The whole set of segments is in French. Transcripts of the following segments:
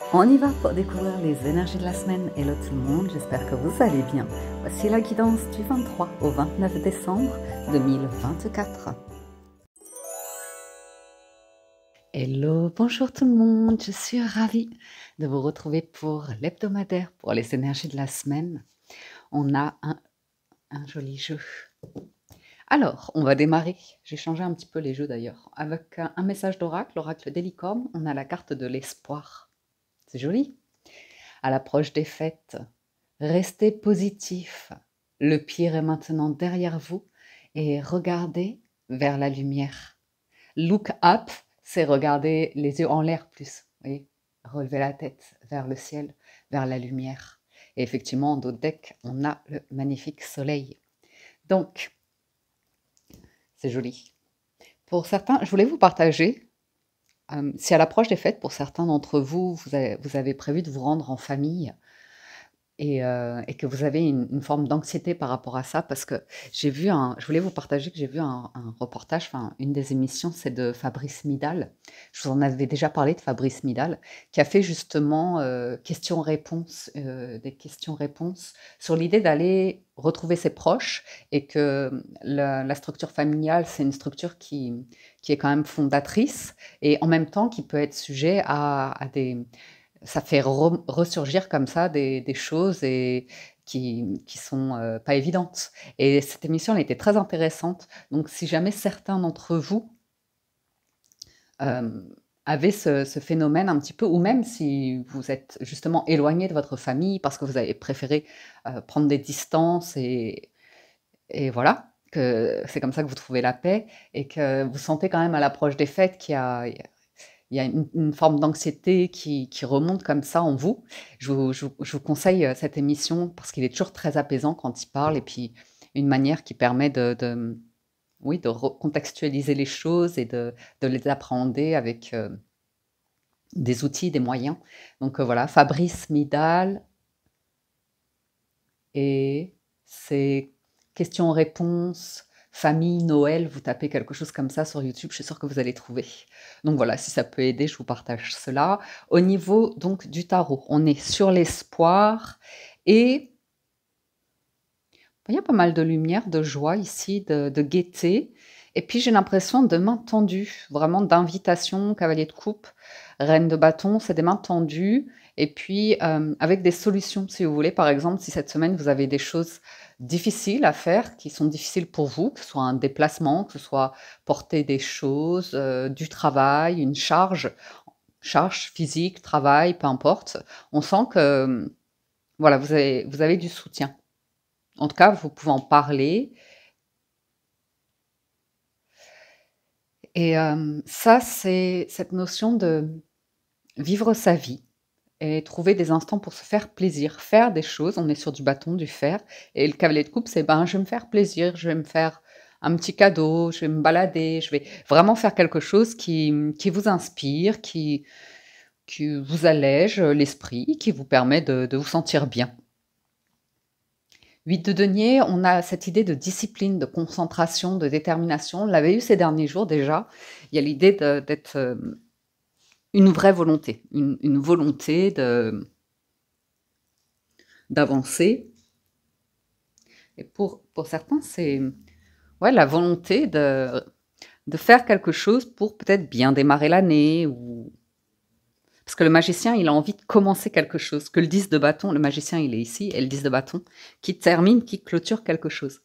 On y va pour découvrir les énergies de la semaine. Hello tout le monde, j'espère que vous allez bien. Voici la guidance du 23 au 29 décembre 2024. Hello, bonjour tout le monde, je suis ravie de vous retrouver pour l'hebdomadaire, pour les énergies de la semaine. On a un joli jeu. Alors, on va démarrer, j'ai changé un petit peu les jeux d'ailleurs, avec un message d'oracle, l'oracle des licornes. On a la carte de l'espoir. C'est joli. À l'approche des fêtes, restez positif. Le pire est maintenant derrière vous et regardez vers la lumière. Look up, c'est regarder les yeux en l'air plus. Oui, relever la tête vers le ciel, vers la lumière. Et effectivement, en dos de deck, on a le magnifique soleil. Donc, c'est joli. Pour certains, je voulais vous partager, si à l'approche des fêtes, pour certains d'entre vous, vous avez prévu de vous rendre en famille, et que vous avez une forme d'anxiété par rapport à ça, parce que je voulais vous partager que j'ai vu un reportage, enfin une des émissions, c'est de Fabrice Midal. Je vous en avais déjà parlé de Fabrice Midal, qui a fait justement questions-réponses, des questions-réponses sur l'idée d'aller retrouver ses proches, et que la structure familiale, c'est une structure qui est quand même fondatrice, et en même temps qui peut être sujet à des ça fait ressurgir comme ça des choses et qui sont pas évidentes. Et cette émission, elle était très intéressante. Donc, si jamais certains d'entre vous euh, avaient ce phénomène un petit peu, ou même si vous êtes justement éloigné de votre famille parce que vous avez préféré prendre des distances et voilà, que c'est comme ça que vous trouvez la paix et que vous sentez quand même à l'approche des fêtes il y a une forme d'anxiété qui remonte comme ça en vous. Je vous conseille cette émission parce qu'il est toujours très apaisant quand il parle, et puis une manière qui permet oui, de recontextualiser les choses et de les appréhender avec des outils, des moyens. Donc voilà, Fabrice Midal et ses questions-réponses, famille, Noël, vous tapez quelque chose comme ça sur YouTube, je suis sûre que vous allez trouver. Donc voilà, si ça peut aider, je vous partage cela. Au niveau donc du tarot, on est sur l'espoir et il y a pas mal de lumière, de joie ici, de gaieté. Et puis j'ai l'impression de mains tendues, vraiment d'invitation, cavalier de coupe, reine de bâton, c'est des mains tendues. Et puis avec des solutions, si vous voulez. Par exemple, si cette semaine vous avez des choses difficiles à faire, qui sont difficiles pour vous, que ce soit un déplacement, que ce soit porter des choses, du travail, une charge physique, travail, peu importe. On sent que voilà, vous avez du soutien. En tout cas, vous pouvez en parler. Et ça, c'est cette notion de vivre sa vie et trouver des instants pour se faire plaisir, faire des choses. On est sur du bâton, du fer. Et le cavalier de coupe, c'est ben, je vais me faire plaisir, je vais me faire un petit cadeau, je vais me balader, je vais vraiment faire quelque chose qui vous inspire, qui vous allège l'esprit, qui vous permet de vous sentir bien. 8 de denier, on a cette idée de discipline, de concentration, de détermination. On l'avait eu ces derniers jours déjà. Il y a l'idée d'être une vraie volonté, une volonté d'avancer. Et pour certains, c'est ouais, la volonté de faire quelque chose pour peut-être bien démarrer l'année. Parce que le magicien, il a envie de commencer quelque chose. Que le 10 de bâton, le magicien, il est ici, et le 10 de bâton, qui termine, qui clôture quelque chose.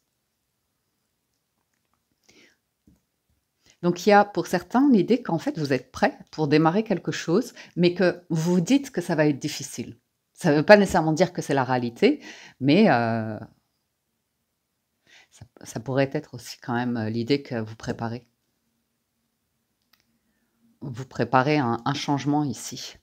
Donc il y a pour certains l'idée qu'en fait vous êtes prêt pour démarrer quelque chose, mais que vous vous dites que ça va être difficile. Ça ne veut pas nécessairement dire que c'est la réalité, mais ça pourrait être aussi quand même l'idée que vous préparez. Vous préparez un changement ici,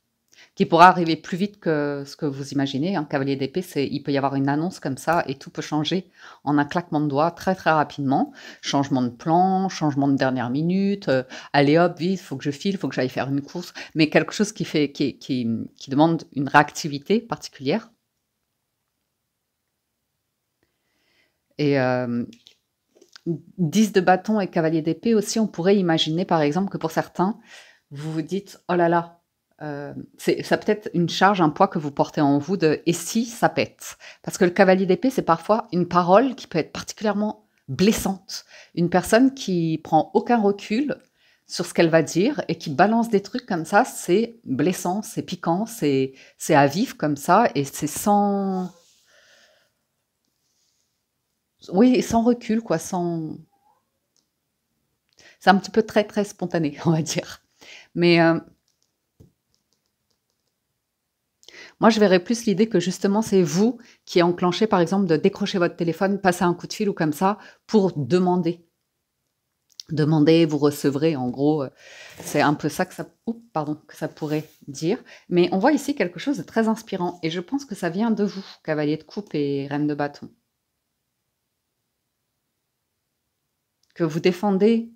qui pourra arriver plus vite que ce que vous imaginez. Un cavalier d'épée, il peut y avoir une annonce comme ça et tout peut changer en un claquement de doigts très très rapidement. Changement de plan, changement de dernière minute, allez hop, vite, il faut que je file, il faut que j'aille faire une course, mais quelque chose qui demande une réactivité particulière. Et 10 de bâton et cavalier d'épée aussi, on pourrait imaginer par exemple que pour certains, vous vous dites, oh là là, ça peut être une charge, un poids que vous portez en vous de et si ça pète? Parce que le cavalier d'épée, c'est parfois une parole qui peut être particulièrement blessante. Une personne qui prend aucun recul sur ce qu'elle va dire et qui balance des trucs comme ça, c'est blessant, c'est piquant, c'est à vif comme ça et c'est sans oui, sans recul quoi, sans c'est un petit peu très, très spontané, on va dire. Mais moi, je verrais plus l'idée que justement, c'est vous qui enclenchez, par exemple, de décrocher votre téléphone, passer un coup de fil ou comme ça, pour demander. Demander, vous recevrez, en gros, c'est un peu ça que ça, oups, pardon, que ça pourrait dire. Mais on voit ici quelque chose de très inspirant, et je pense que ça vient de vous, cavalier de coupe et reine de bâton. Que vous défendez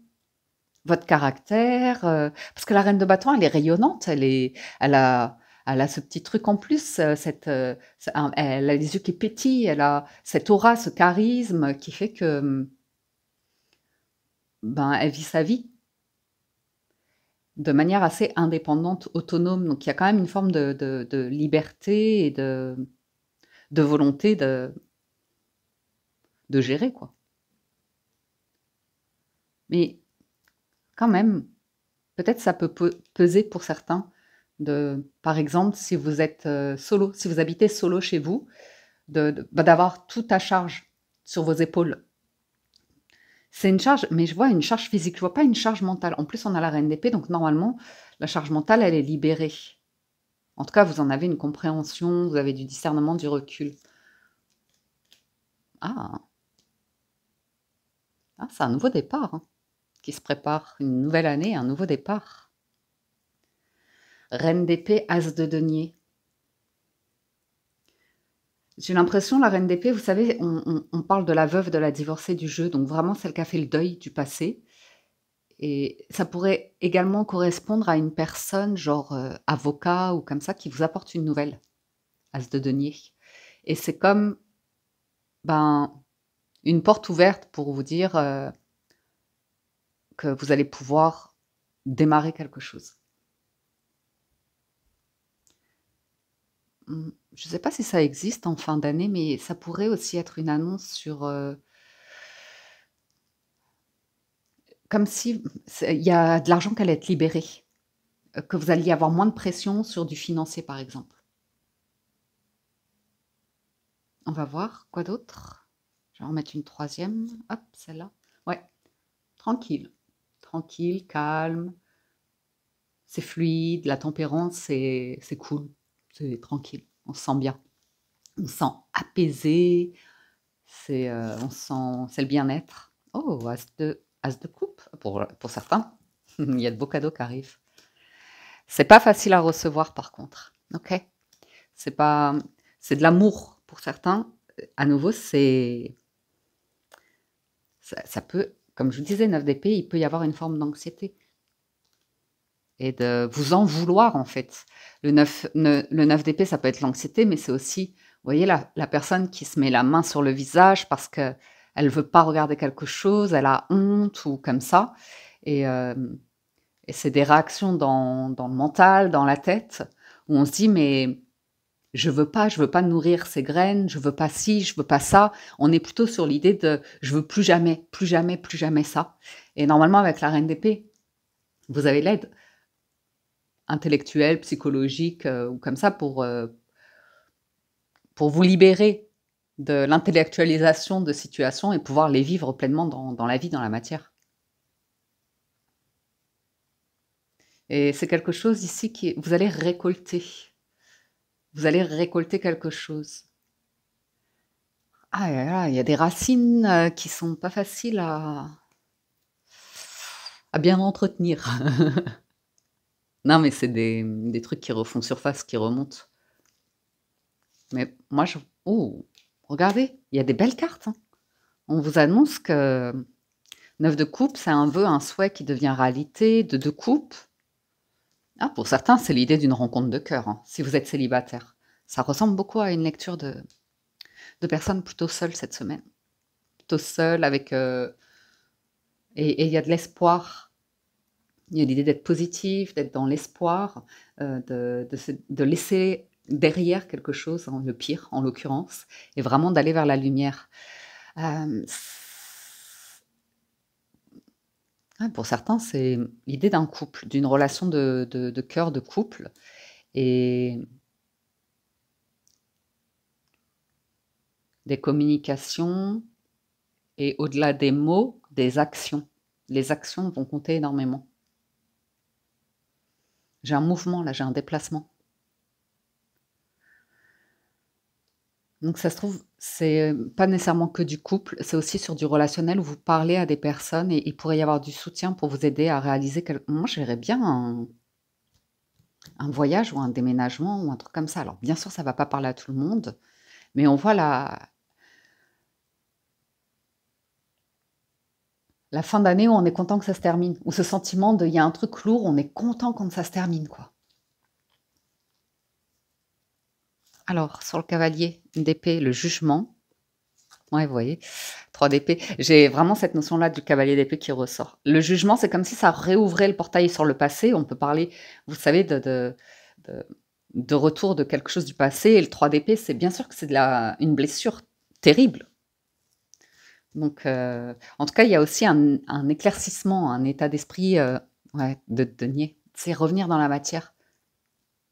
votre caractère, parce que la reine de bâton, elle est rayonnante, elle a ce petit truc en plus, elle a les yeux qui pétillent, elle a cette aura, ce charisme qui fait que, ben, elle vit sa vie de manière assez indépendante, autonome. Donc il y a quand même une forme de liberté et de volonté de gérer, quoi. Mais quand même, peut-être ça peut peser pour certains par exemple, si vous êtes solo, si vous habitez solo chez vous, d'avoir tout à charge sur vos épaules. C'est une charge, mais je vois une charge physique, je vois pas une charge mentale. En plus, on a la reine d'épée, donc normalement, la charge mentale, elle est libérée. En tout cas, vous en avez une compréhension, vous avez du discernement, du recul. Ah, c'est un nouveau départ hein, qui se prépare, une nouvelle année, un nouveau départ. Reine d'épée, as de denier. J'ai l'impression, la reine d'épée, vous savez, on parle de la veuve de la divorcée du jeu, donc vraiment celle qui a fait le deuil du passé. Et ça pourrait également correspondre à une personne, genre avocat ou comme ça, qui vous apporte une nouvelle, as de denier. Et c'est comme ben, une porte ouverte pour vous dire que vous allez pouvoir démarrer quelque chose. Je ne sais pas si ça existe en fin d'année, mais ça pourrait aussi être une annonce sur... comme si il y a de l'argent qui allait être libéré, que vous alliez avoir moins de pression sur du financier, par exemple. On va voir, quoi d'autre? Je vais en mettre une troisième. Hop, celle-là. Ouais, tranquille. Tranquille, calme. C'est fluide, la tempérance, c'est cool. C'est tranquille, on se sent bien. On se sent apaisé, on sent, c'est le bien-être. Oh, as de coupe, pour certains. Il y a de beaux cadeaux qui arrivent. C'est pas facile à recevoir, par contre. Ok? C'est pas, c'est de l'amour pour certains. À nouveau, ça peut, comme je vous disais, 9 d'épée, il peut y avoir une forme d'anxiété et de vous en vouloir, en fait. Le 9 d'épée, ça peut être l'anxiété, mais c'est aussi, vous voyez, la personne qui se met la main sur le visage parce qu'elle ne veut pas regarder quelque chose, elle a honte ou comme ça. Et, c'est des réactions dans le mental, dans la tête, où on se dit, mais je veux pas nourrir ces graines, je veux pas ci, je veux pas ça. On est plutôt sur l'idée de je veux plus jamais, plus jamais, plus jamais ça. Et normalement, avec la reine d'épée, vous avez l'aide intellectuelle, psychologique ou comme ça pour vous libérer de l'intellectualisation de situations et pouvoir les vivre pleinement dans la vie, dans la matière. Et c'est quelque chose ici qui vous allez récolter. Vous allez récolter quelque chose. Ah là là, il y a des racines qui sont pas faciles à bien entretenir. Non, mais c'est des trucs qui refont surface, qui remontent. Mais moi, oh, regardez, il y a des belles cartes. Hein. On vous annonce que 9 de coupe, c'est un vœu, un souhait qui devient réalité, de coupe. Ah, pour certains, c'est l'idée d'une rencontre de cœur, hein, si vous êtes célibataire. Ça ressemble beaucoup à une lecture de personnes plutôt seules cette semaine. Plutôt seules, avec... et il y a de l'espoir Il y a l'idée d'être positif, d'être dans l'espoir, de laisser derrière quelque chose, hein, le pire en l'occurrence, et vraiment d'aller vers la lumière. Hem, Ouais, pour certains, c'est l'idée d'un couple, d'une relation de cœur, de couple et des communications et au-delà des mots, des actions. Les actions vont compter énormément. J'ai un mouvement là, j'ai un déplacement. Donc ça se trouve, c'est, pas nécessairement que du couple, c'est aussi sur du relationnel où vous parlez à des personnes et il pourrait y avoir du soutien pour vous aider à réaliser moi je verrais bien un voyage ou un déménagement ou un truc comme ça. Alors bien sûr, ça va pas parler à tout le monde, mais on voit la fin d'année où on est content que ça se termine, ou ce sentiment de il y a un truc lourd, on est content quand ça se termine, quoi. Alors sur le cavalier d'épée, le jugement, ouais, vous voyez? 3 d'épée. J'ai vraiment cette notion-là du cavalier d'épée qui ressort. Le jugement, c'est comme si ça réouvrait le portail sur le passé. On peut parler, vous savez, de de retour de quelque chose du passé et le 3 d'épée, c'est bien sûr que c'est de la une blessure terrible. Donc en tout cas, il y a aussi un éclaircissement, un état d'esprit, ouais, de nier. C'est revenir dans la matière.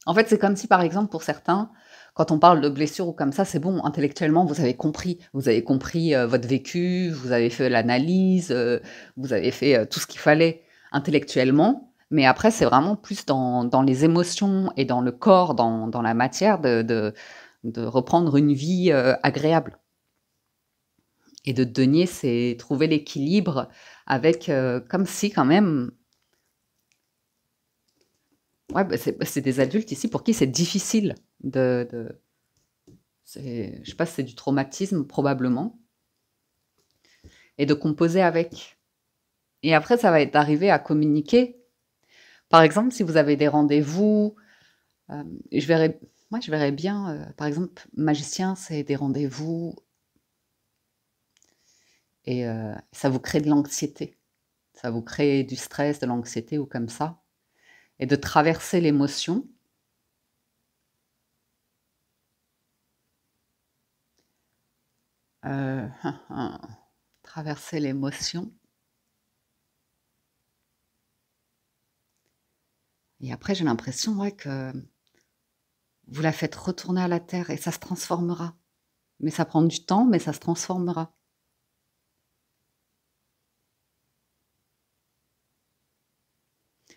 En fait, c'est comme si, par exemple, pour certains, quand on parle de blessures ou comme ça, c'est bon, intellectuellement, vous avez compris. Vous avez compris, votre vécu, vous avez fait l'analyse, vous avez fait, tout ce qu'il fallait intellectuellement. Mais après, c'est vraiment plus dans les émotions et dans le corps, dans la matière de reprendre une vie, agréable. Et de denier, c'est trouver l'équilibre avec, comme si quand même ouais, c'est des adultes ici pour qui c'est difficile de je sais pas si c'est du traumatisme probablement et de composer avec. Et après ça va être d'arriver à communiquer. Par exemple, si vous avez des rendez-vous, je verrais moi je verrais bien, par exemple, magicien, c'est des rendez-vous et ça vous crée de l'anxiété. Ça vous crée du stress, de l'anxiété ou comme ça et de traverser l'émotion. Heu, traverser l'émotion et après j'ai l'impression, ouais, que vous la faites retourner à la terre et ça se transformera. Mais ça prend du temps, mais ça se transformera.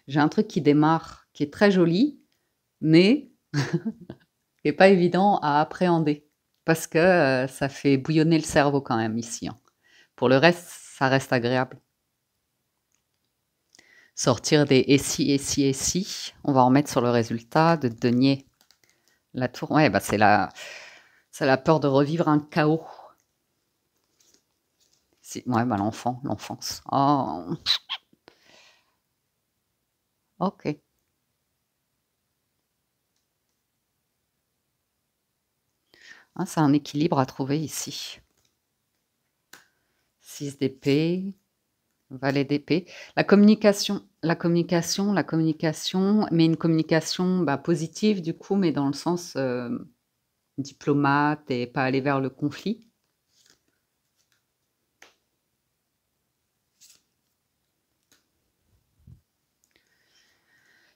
J'ai un truc qui démarre, qui est très joli, mais qui est pas évident à appréhender parce que, ça fait bouillonner le cerveau quand même ici, hein. Pour le reste, ça reste agréable. Sortir des «et si, et si, et si», on va remettre sur le résultat de denier. La tour, ouais, bah, c'est la peur de revivre un chaos. Si ouais, bah, l'enfance. Oh, OK. Ah, c'est un équilibre à trouver ici. 6 d'épée, valet d'épée. La communication, mais une communication, bah, positive du coup, mais dans le sens, diplomate et pas aller vers le conflit.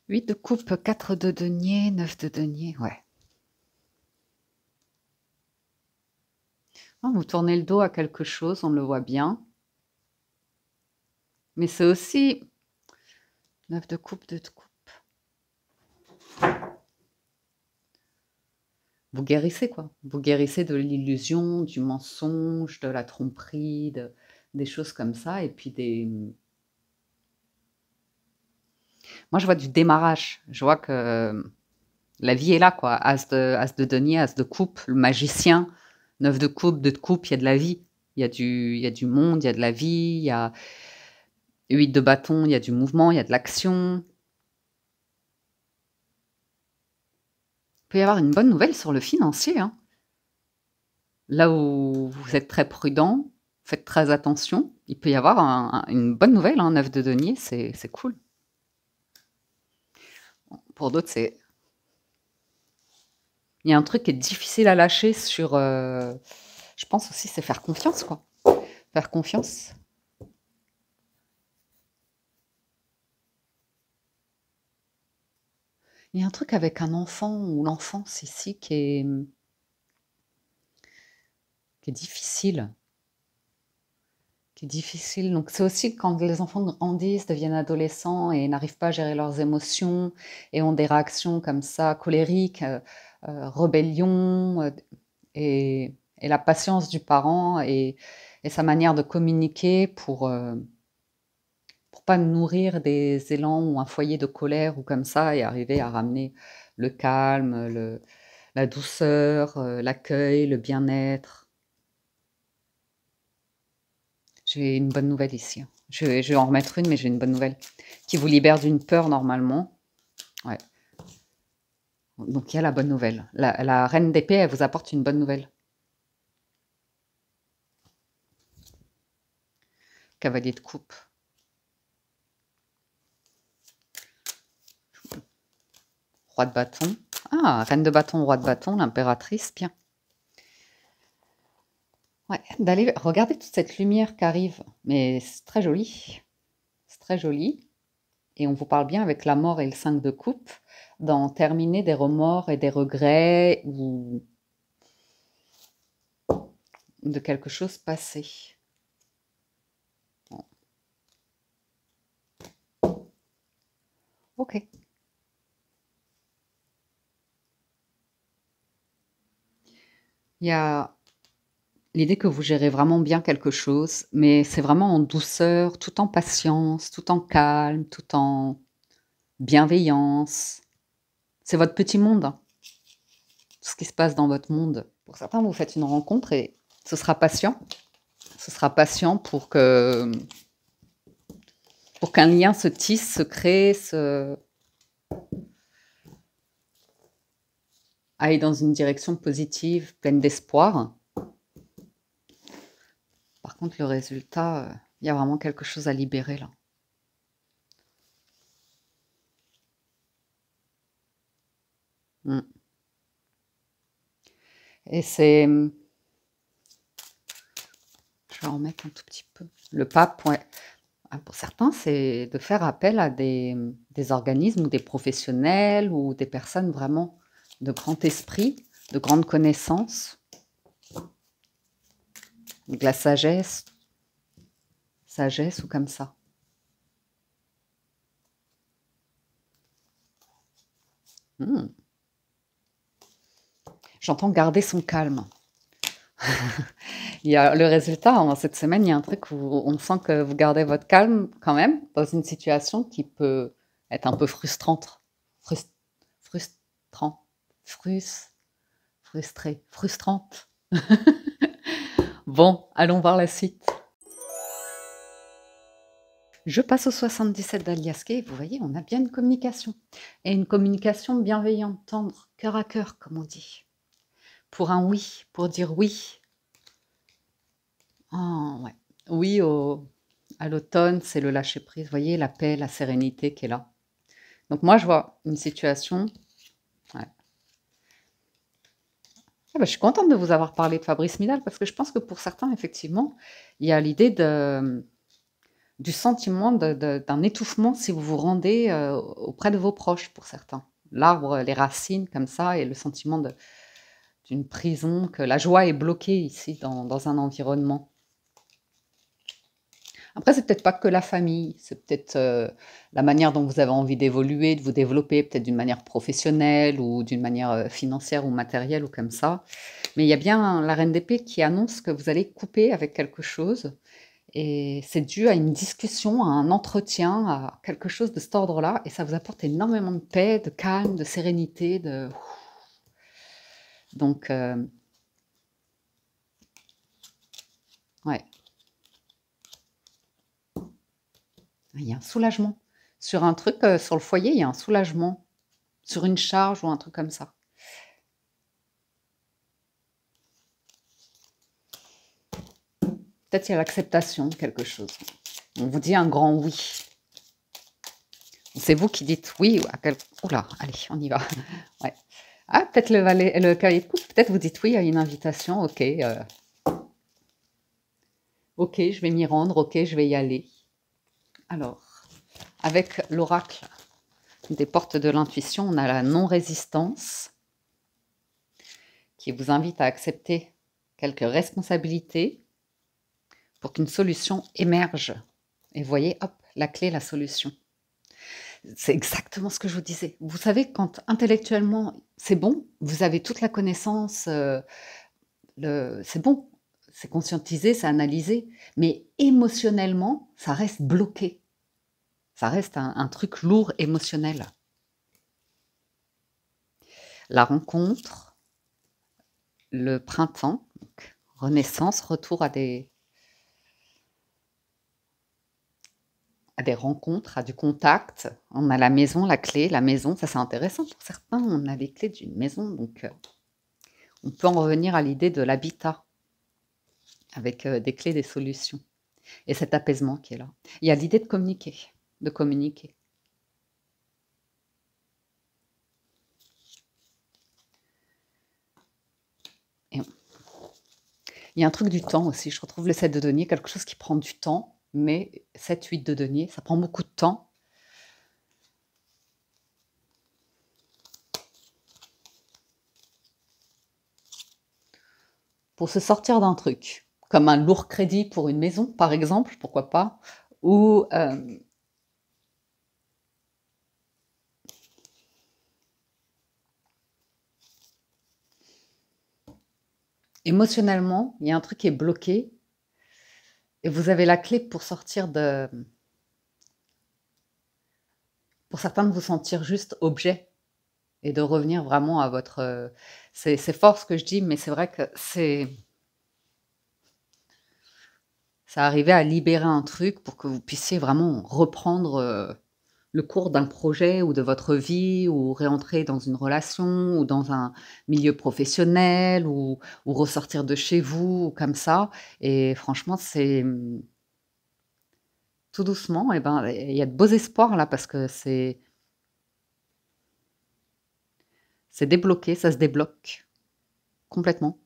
8 de coupe, 4 de denier, 9 de denier, ouais. Ah, vous tournez le dos à quelque chose, on le voit bien. Mais c'est aussi 9 de coupe, 2 de coupe. Vous guérissez quoi. Vous guérissez de l'illusion, du mensonge, de la tromperie, des choses comme ça et puis moi je vois du démarrage. Je vois que la vie est là quoi. As de denier, as de coupe, le magicien, 9 de coupe, 2 de coupe, il y a de la vie. Il y a du monde, il y a de la vie, il y a 8 de bâton, il y a du mouvement, il y a de l'action. Il peut y avoir une bonne nouvelle sur le financier, hein. Là où vous êtes très prudent, faites très attention. Il peut y avoir une bonne nouvelle, hein, 9 de denier, c'est cool. Pour d'autres, c'est... Il y a un truc qui est difficile à lâcher sur... je pense aussi, c'est faire confiance, quoi. Faire confiance. Il y a un truc avec un enfant ou l'enfance ici qui est difficile. Qui est difficile. Donc c'est aussi quand les enfants grandissent, deviennent adolescents et n'arrivent pas à gérer leurs émotions et ont des réactions comme ça, colériques, rébellion, et la patience du parent et sa manière de communiquer pour pas nourrir des élans ou un foyer de colère ou comme ça et arriver à ramener le calme, la douceur, l'accueil, le bien-être. J'ai une bonne nouvelle ici, hein. Je vais en remettre une, mais j'ai une bonne nouvelle qui vous libère d'une peur normalement. Ouais. Donc il y a la bonne nouvelle. La reine d'épée, elle vous apporte une bonne nouvelle. Cavalier de coupe. Roi de bâton. Ah, reine de bâton, roi de bâton, l'impératrice, bien. Ouais, d'aller regarder toute cette lumière qui arrive. Mais c'est très joli. C'est très joli. Et on vous parle bien avec la mort et le 5 de coupe d'en terminer des remords et des regrets ou de quelque chose passé. Bon. Ok. Il y a l'idée que vous gérez vraiment bien quelque chose, mais c'est vraiment en douceur, tout en patience, tout en calme, tout en bienveillance. C'est votre petit monde, hein, tout ce qui se passe dans votre monde. Pour certains, vous faites une rencontre et ce sera patient. Ce sera patient pour qu'un lien se tisse, se crée, aille dans une direction positive, pleine d'espoir. Par contre, le résultat, il y a vraiment quelque chose à libérer là. Mm. Et c'est... Je vais en remettre un tout petit peu. Le pape, ouais. Pour certains, c'est de faire appel à des organismes ou des professionnels ou des personnes vraiment de grand esprit, de grande connaissance, de la sagesse ou comme ça. Hmm. J'entends garder son calme. Il y a le résultat, cette semaine, il y a un truc où on sent que vous gardez votre calme quand même dans une situation qui peut être un peu frustrante. Frus- frustrant. Frustrante. Bon, allons voir la suite. Je passe au 77 d'Aliaské. Vous voyez, on a bien une communication. Et une communication bienveillante, tendre, cœur à cœur, comme on dit. Pour un oui, pour dire oui. Oh, ouais. Oui à l'automne, c'est le lâcher-prise. Vous voyez, la paix, la sérénité qui est là. Donc moi, je vois une situation... Ouais. Ah bah, je suis contente de vous avoir parlé de Fabrice Midal parce que je pense que pour certains, effectivement, il y a l'idée du sentiment d'un étouffement si vous vous rendez auprès de vos proches, pour certains. L'arbre, les racines comme ça, et le sentiment d'une prison, que la joie est bloquée ici dans un environnement. Après, c'est peut-être pas que la famille, c'est peut-être la manière dont vous avez envie d'évoluer, de vous développer, peut-être d'une manière professionnelle ou d'une manière financière ou matérielle ou comme ça. Mais il y a bien la reine d'épée qui annonce que vous allez couper avec quelque chose. Et c'est dû à une discussion, à un entretien, à quelque chose de cet ordre-là. Et ça vous apporte énormément de paix, de calme, de sérénité. Donc, ouais, il y a un soulagement. Sur un truc, sur le foyer, il y a un soulagement. Sur une charge ou un truc comme ça. Peut-être il y a l'acceptation de quelque chose. On vous dit un grand oui. C'est vous qui dites oui à quel... Oula, allez, on y va. Ouais. Ah, peut-être le cavalier de coupe, peut-être vous dites oui à une invitation, ok. Ok, je vais m'y rendre, ok, je vais y aller. Alors, avec l'oracle des portes de l'intuition, on a la non-résistance qui vous invite à accepter quelques responsabilités pour qu'une solution émerge. Et voyez, hop, la clé, la solution. C'est exactement ce que je vous disais. Vous savez, quand intellectuellement, c'est bon, vous avez toute la connaissance, c'est bon, c'est conscientisé, c'est analysé, mais émotionnellement, ça reste bloqué. Ça reste un truc lourd émotionnel. La rencontre, le printemps, donc renaissance, retour à des rencontres, à du contact. On a la maison, la clé, la maison, ça c'est intéressant pour certains. On a les clés d'une maison, donc on peut en revenir à l'idée de l'habitat avec des clés, des solutions. Et cet apaisement qui est là. Il y a l'idée de communiquer, de communiquer. Et il y a un truc du temps aussi. Je retrouve le 7 de denier, quelque chose qui prend du temps, mais 7, 8 de denier, ça prend beaucoup de temps. Pour se sortir d'un truc, comme un lourd crédit pour une maison, par exemple, pourquoi pas, ou émotionnellement, il y a un truc qui est bloqué, et vous avez la clé pour sortir de... Pour certains, de vous sentir juste objet, et de revenir vraiment à votre... c'est fort ce que je dis, mais c'est vrai que c'est... Ça arrivait à libérer un truc pour que vous puissiez vraiment reprendre le cours d'un projet ou de votre vie, ou réentrer dans une relation, ou dans un milieu professionnel, ou ressortir de chez vous, ou comme ça. Et franchement, c'est tout doucement, et ben, il y a de beaux espoirs là, parce que c'est débloqué, ça se débloque complètement.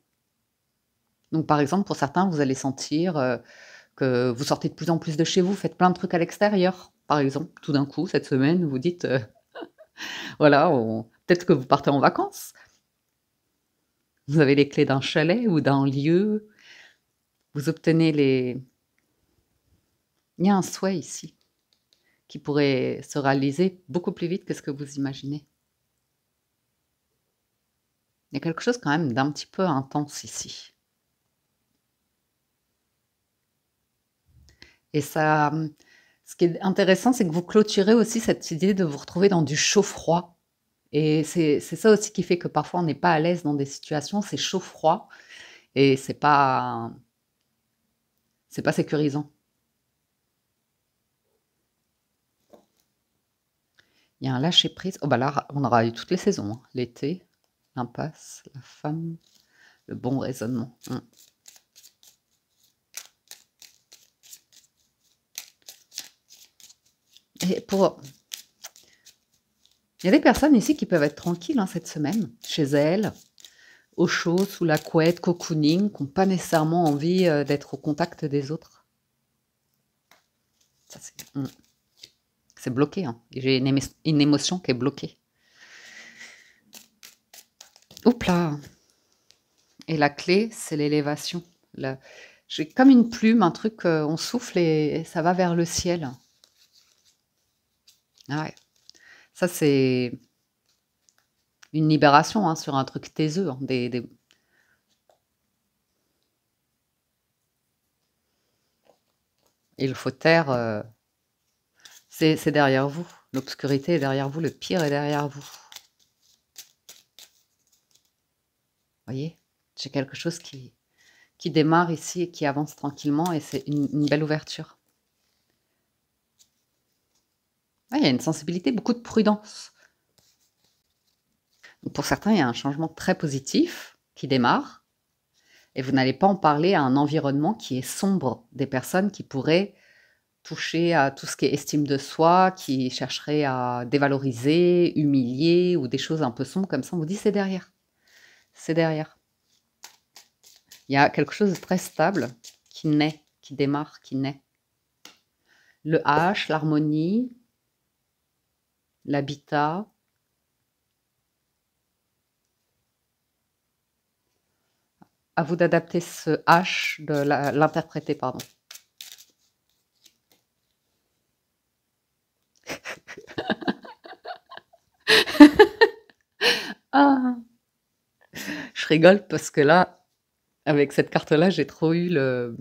Donc par exemple, pour certains, vous allez sentir que vous sortez de plus en plus de chez vous, faites plein de trucs à l'extérieur. Par exemple, tout d'un coup, cette semaine, vous dites, voilà, peut-être que vous partez en vacances. Vous avez les clés d'un chalet ou d'un lieu. Vous obtenez les... Il y a un souhait ici qui pourrait se réaliser beaucoup plus vite que ce que vous imaginez. Il y a quelque chose quand même d'un petit peu intense ici. Et ça, ce qui est intéressant, c'est que vous clôturez aussi cette idée de vous retrouver dans du chaud-froid. Et c'est ça aussi qui fait que parfois on n'est pas à l'aise dans des situations, c'est chaud-froid et c'est pas sécurisant. Il y a un lâcher-prise. Oh bah là, on aura eu toutes les saisons, hein. L'été, l'impasse, la femme, le bon raisonnement. Et il y a des personnes ici qui peuvent être tranquilles hein, cette semaine, chez elles, au chaud, sous la couette, cocooning, qui n'ont pas nécessairement envie d'être au contact des autres. Ça, c'est bloqué. Hein. J'ai une émotion qui est bloquée. Oups là. Et la clé, c'est l'élévation. J'ai comme une plume, un truc, on souffle et ça va vers le ciel. Ah ouais. Ça, c'est une libération hein, sur un truc taiseux. Hein, Et le fauteuil, c'est derrière vous. L'obscurité est derrière vous, le pire est derrière vous. Voyez, j'ai quelque chose qui démarre ici et qui avance tranquillement et c'est une belle ouverture. Ah, il y a une sensibilité, beaucoup de prudence. Donc pour certains, il y a un changement très positif qui démarre et vous n'allez pas en parler à un environnement qui est sombre, des personnes qui pourraient touché à tout ce qui est estime de soi, qui chercherait à dévaloriser, humilier ou des choses un peu sombres comme ça, on vous dit: «C'est derrière, c'est derrière». Il y a quelque chose de très stable qui naît, qui démarre, qui naît. Le H, l'harmonie, l'habitat. À vous d'adapter ce H, de l'interpréter, pardon. Ah! Je rigole parce que là, avec cette carte-là, j'ai trop eu le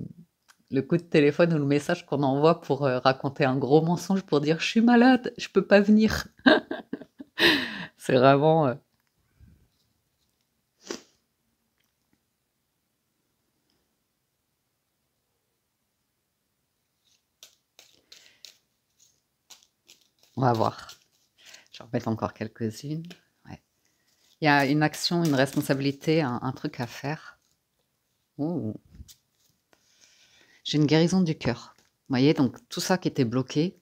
coup de téléphone ou le message qu'on envoie pour, raconter un gros mensonge pour dire: «Je suis malade, je peux pas venir». C'est vraiment, on va voir. Je vais en remettre encore quelques-unes. Ouais. Il y a une action, une responsabilité, un truc à faire. Oh! J'ai une guérison du cœur. Vous voyez? Donc tout ça qui était bloqué,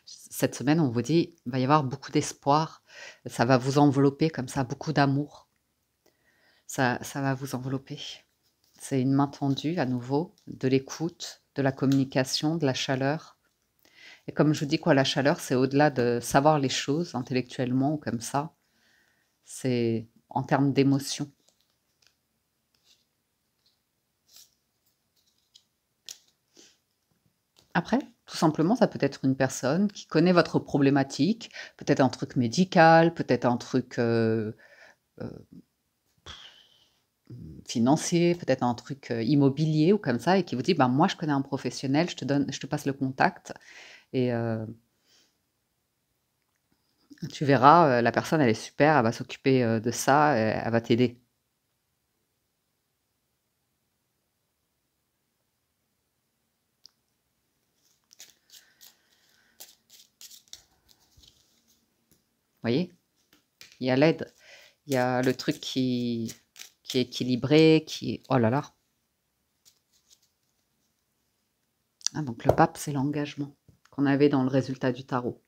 cette semaine, on vous dit: il va y avoir beaucoup d'espoir, ça va vous envelopper comme ça, beaucoup d'amour. Ça va vous envelopper. C'est une main tendue à nouveau, de l'écoute, de la communication, de la chaleur. Et comme je vous dis quoi, la chaleur, c'est au-delà de savoir les choses intellectuellement ou comme ça, c'est en termes d'émotion. Après, tout simplement, ça peut être une personne qui connaît votre problématique, peut-être un truc médical, peut-être un truc, heu, financier, peut-être un truc, immobilier ou comme ça et qui vous dit: «Ben, moi, je connais un professionnel, je te passe le contact et tu verras, la personne, elle est super, elle va s'occuper, de ça, elle va t'aider». Voyez? Il y a l'aide, il y a le truc qui est équilibré, qui oh là là! Ah donc le pape, c'est l'engagement qu'on avait dans le résultat du tarot.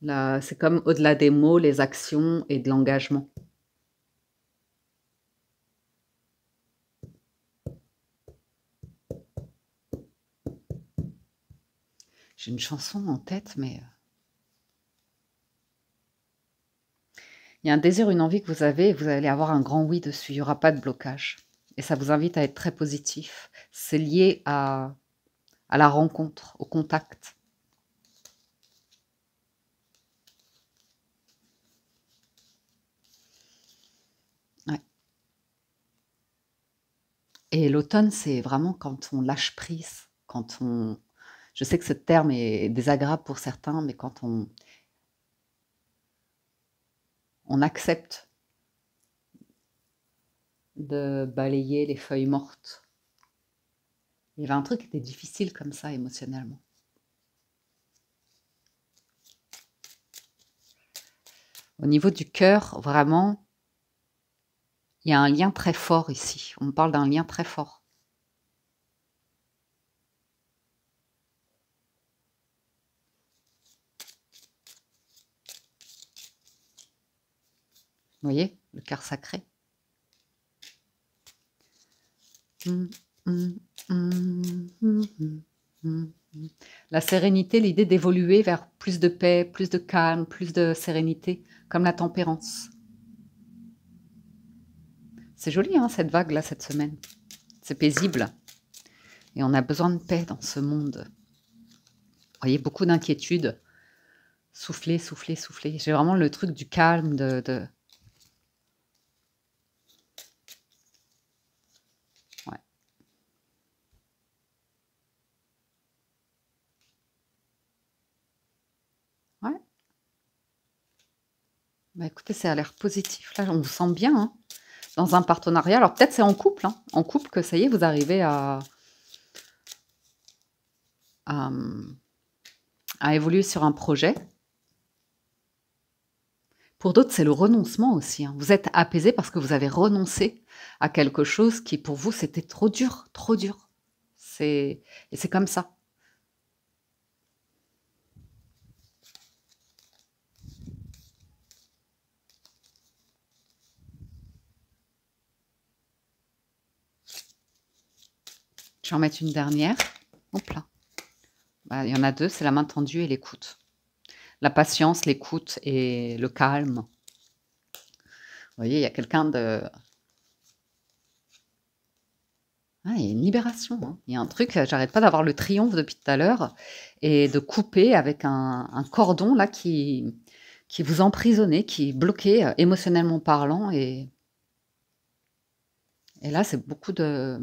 Là, c'est comme au-delà des mots, les actions et de l'engagement. J'ai une chanson en tête, mais il y a un désir, une envie que vous avez et vous allez avoir un grand oui dessus, il y aura pas de blocage et ça vous invite à être très positif. C'est lié à la rencontre, au contact. Ouais et l'automne, c'est vraiment quand on lâche prise, quand on je sais que ce terme est désagréable pour certains, mais quand on accepte de balayer les feuilles mortes. Il y avait un truc qui était difficile comme ça émotionnellement. Au niveau du cœur, vraiment, il y a un lien très fort ici. On me parle d'un lien très fort. Vous voyez? Le cœur sacré. La sérénité, l'idée d'évoluer vers plus de paix, plus de calme, plus de sérénité, comme la tempérance. C'est joli, hein, cette vague-là, cette semaine. C'est paisible et on a besoin de paix dans ce monde. Vous voyez, beaucoup d'inquiétude. Souffler, souffler, souffler. J'ai vraiment le truc du calme, de ouais. Ouais. Bah, écoutez, ça a l'air positif là, on vous sent bien, hein, dans un partenariat. Alors peut-être c'est en couple, hein, en couple que ça y est, vous arrivez à, à évoluer sur un projet. Pour d'autres, c'est le renoncement aussi, hein. Vous êtes apaisé parce que vous avez renoncé à quelque chose qui pour vous, c'était trop dur, trop dur. Et c'est comme ça. Je vais en mettre une dernière. Hop là. Bah, il y en a deux, c'est la main tendue et l'écoute. La patience, l'écoute et le calme. Vous voyez, il y a quelqu'un de... Ah, il y a une libération, hein. Il y a un truc, j'arrête pas d'avoir le triomphe depuis tout à l'heure et de couper avec un cordon là qui vous emprisonnait, qui bloquait émotionnellement parlant. Et là, c'est beaucoup de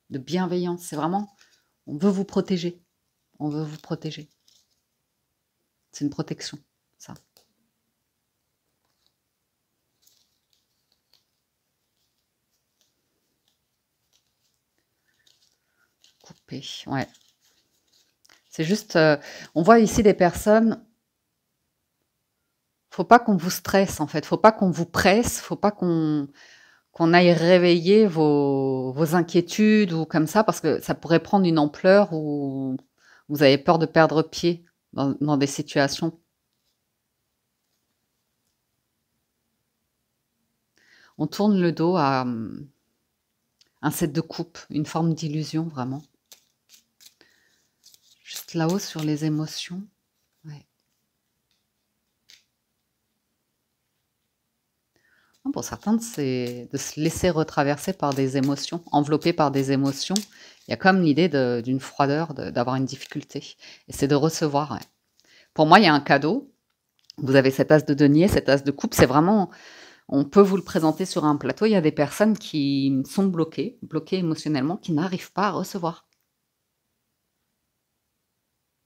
bienveillance. C'est vraiment, on veut vous protéger. On veut vous protéger. C'est une protection, ça. Couper, ouais. C'est juste, on voit ici des personnes, faut pas qu'on vous stresse en fait, faut pas qu'on vous presse, faut pas qu'on aille réveiller vos inquiétudes ou comme ça, parce que ça pourrait prendre une ampleur où vous avez peur de perdre pied dans des situations. On tourne le dos à un set de coupe, une forme d'illusion vraiment. Juste là-haut sur les émotions. Ouais. Pour certains, c'est de se laisser retraverser par des émotions, enveloppé par des émotions. Il y a comme l'idée d'une froideur, d'avoir une difficulté. Et c'est de recevoir. Ouais. Pour moi, il y a un cadeau. Vous avez cet as de denier, cet as de coupe. C'est vraiment, on peut vous le présenter sur un plateau. Il y a des personnes qui sont bloquées émotionnellement, qui n'arrivent pas à recevoir.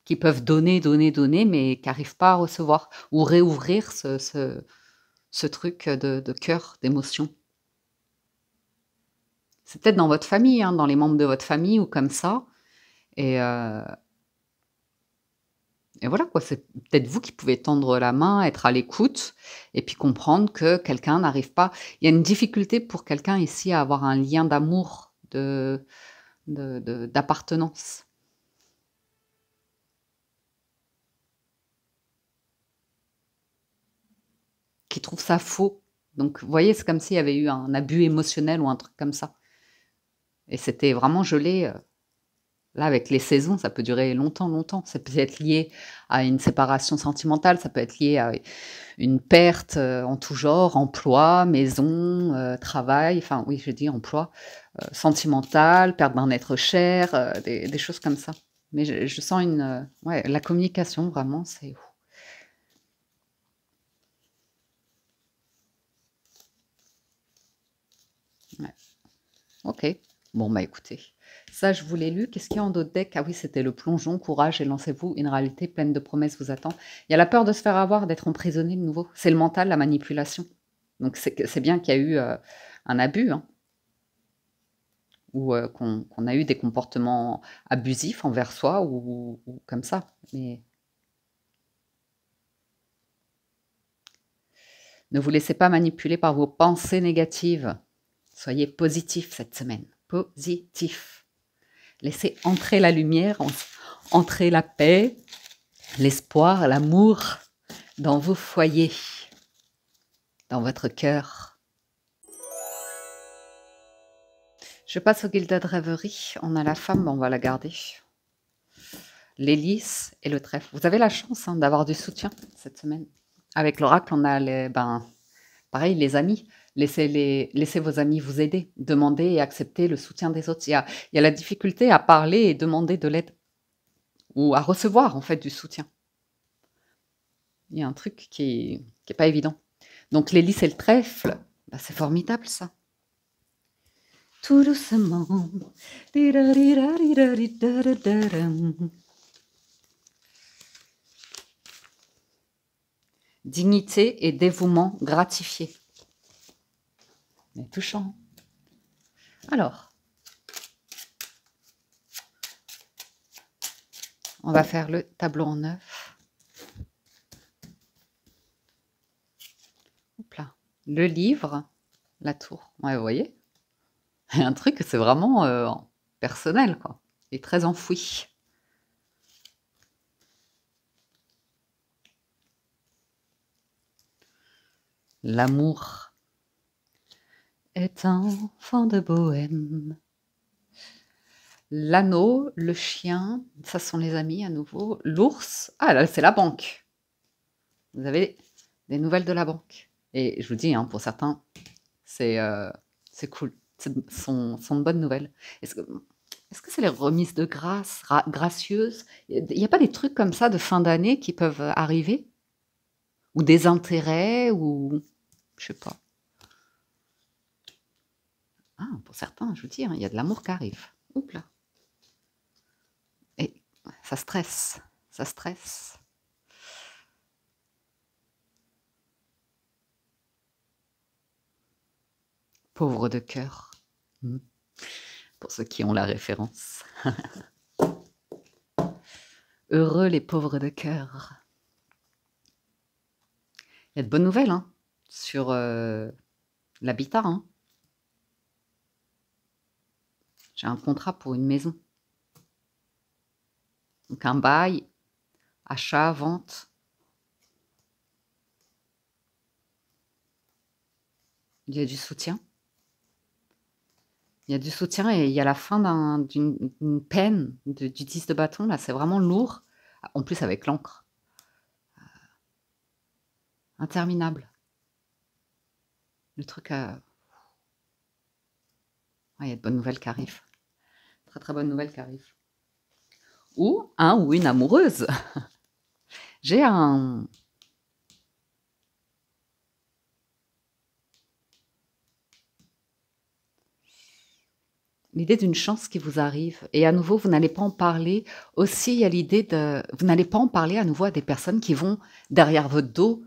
Qui peuvent donner, mais qui n'arrivent pas à recevoir. Ou réouvrir ce truc de cœur, d'émotion. C'est peut-être dans votre famille, hein, dans les membres de votre famille ou comme ça. Et voilà quoi, c'est peut-être vous qui pouvez tendre la main, être à l'écoute et puis comprendre que quelqu'un n'arrive pas. Il y a une difficulté pour quelqu'un ici à avoir un lien d'amour, d'appartenance. Qui trouve ça faux. Donc, vous voyez, c'est comme s'il y avait eu un abus émotionnel ou un truc comme ça. Et c'était vraiment gelé. Là, avec les saisons, ça peut durer longtemps, longtemps. Ça peut être lié à une séparation sentimentale, ça peut être lié à une perte en tout genre, emploi, maison, travail, enfin oui, je dis emploi, sentimental, perte d'un être cher, des choses comme ça. Mais je sens ouais, la communication, vraiment, c'est... Ouais. Ok. Bon, bah écoutez, ça je vous l'ai lu. Qu'est-ce qu'il y a en d'autres decks? Ah oui, c'était le plongeon, courage et lancez-vous. Une réalité pleine de promesses vous attend. Il y a la peur de se faire avoir, d'être emprisonné de nouveau. C'est le mental, la manipulation. Donc c'est bien qu'il y a eu un abus, hein, ou qu'on a eu des comportements abusifs envers soi ou comme ça. Mais ne vous laissez pas manipuler par vos pensées négatives. Soyez positif cette semaine. Positif. Laissez entrer la lumière, entrer la paix, l'espoir, l'amour dans vos foyers, dans votre cœur. Je passe au Gilded Rêverie. On a la femme, on va la garder. L'hélice et le trèfle. Vous avez la chance d'avoir du soutien cette semaine. Avec l'oracle, on a pareil, les amis. Laissez vos amis vous aider. Demandez et acceptez le soutien des autres. Il y a la difficulté à parler et demander de l'aide. Ou à recevoir, en fait, du soutien. Il y a un truc qui est pas évident. Donc, l'hélice et le trèfle, bah, c'est formidable, ça. Tout doucement. Dignité et dévouement gratifié. C'est touchant. Alors, on va faire le tableau en neuf. Hop là. Le livre, la tour. Ouais, vous voyez, il y a un truc, c'est vraiment personnel, quoi. et très enfoui. L'amour est un enfant de bohème. L'anneau, le chien, ça sont les amis à nouveau. L'ours, ah là, c'est la banque. Vous avez des nouvelles de la banque. Et je vous dis, hein, pour certains, c'est cool. Sont de bonnes nouvelles. Est-ce que c'est les remises de grâce, gracieuses? Il n'y a pas des trucs comme ça de fin d'année qui peuvent arriver? Ou des intérêts, ou je sais pas. Ah, pour certains, je vous dis, hein, il y a de l'amour qui arrive. Oups là. Et ça stresse, ça stresse. Pauvre de cœur. Pour ceux qui ont la référence. Heureux les pauvres de cœur. Il y a de bonnes nouvelles hein, sur l'habitat. Hein. J'ai un contrat pour une maison. Donc un bail, achat, vente. Il y a du soutien. Il y a du soutien et il y a la fin d'une peine du 10 de bâton. Là, c'est vraiment lourd. En plus, avec l'encre. Interminable. Le truc... il y a de bonnes nouvelles qui arrivent. Très très bonnes nouvelles qui arrivent. Ou un ou une amoureuse. J'ai un... L'idée d'une chance qui vous arrive. Et à nouveau, vous n'allez pas en parler. Aussi, il y a l'idée de... Vous n'allez pas en parler à nouveau à des personnes qui vont, derrière votre dos,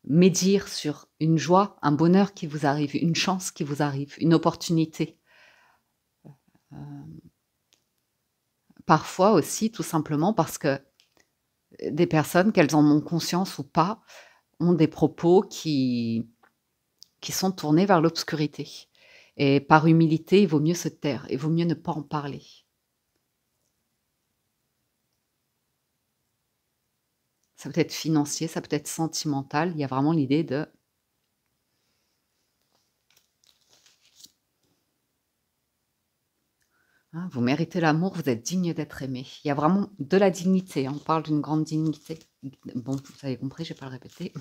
médire sur une joie, un bonheur qui vous arrive, une chance qui vous arrive, une opportunité. Parfois aussi, tout simplement parce que des personnes, qu'elles en ont conscience ou pas, ont des propos qui sont tournés vers l'obscurité. Et par humilité, il vaut mieux se taire, il vaut mieux ne pas en parler. Ça peut être financier, ça peut être sentimental, il y a vraiment l'idée de... Hein, vous méritez l'amour, vous êtes digne d'être aimé. Il y a vraiment de la dignité, on parle d'une grande dignité. Bon, vous avez compris, je ne vais pas le répéter.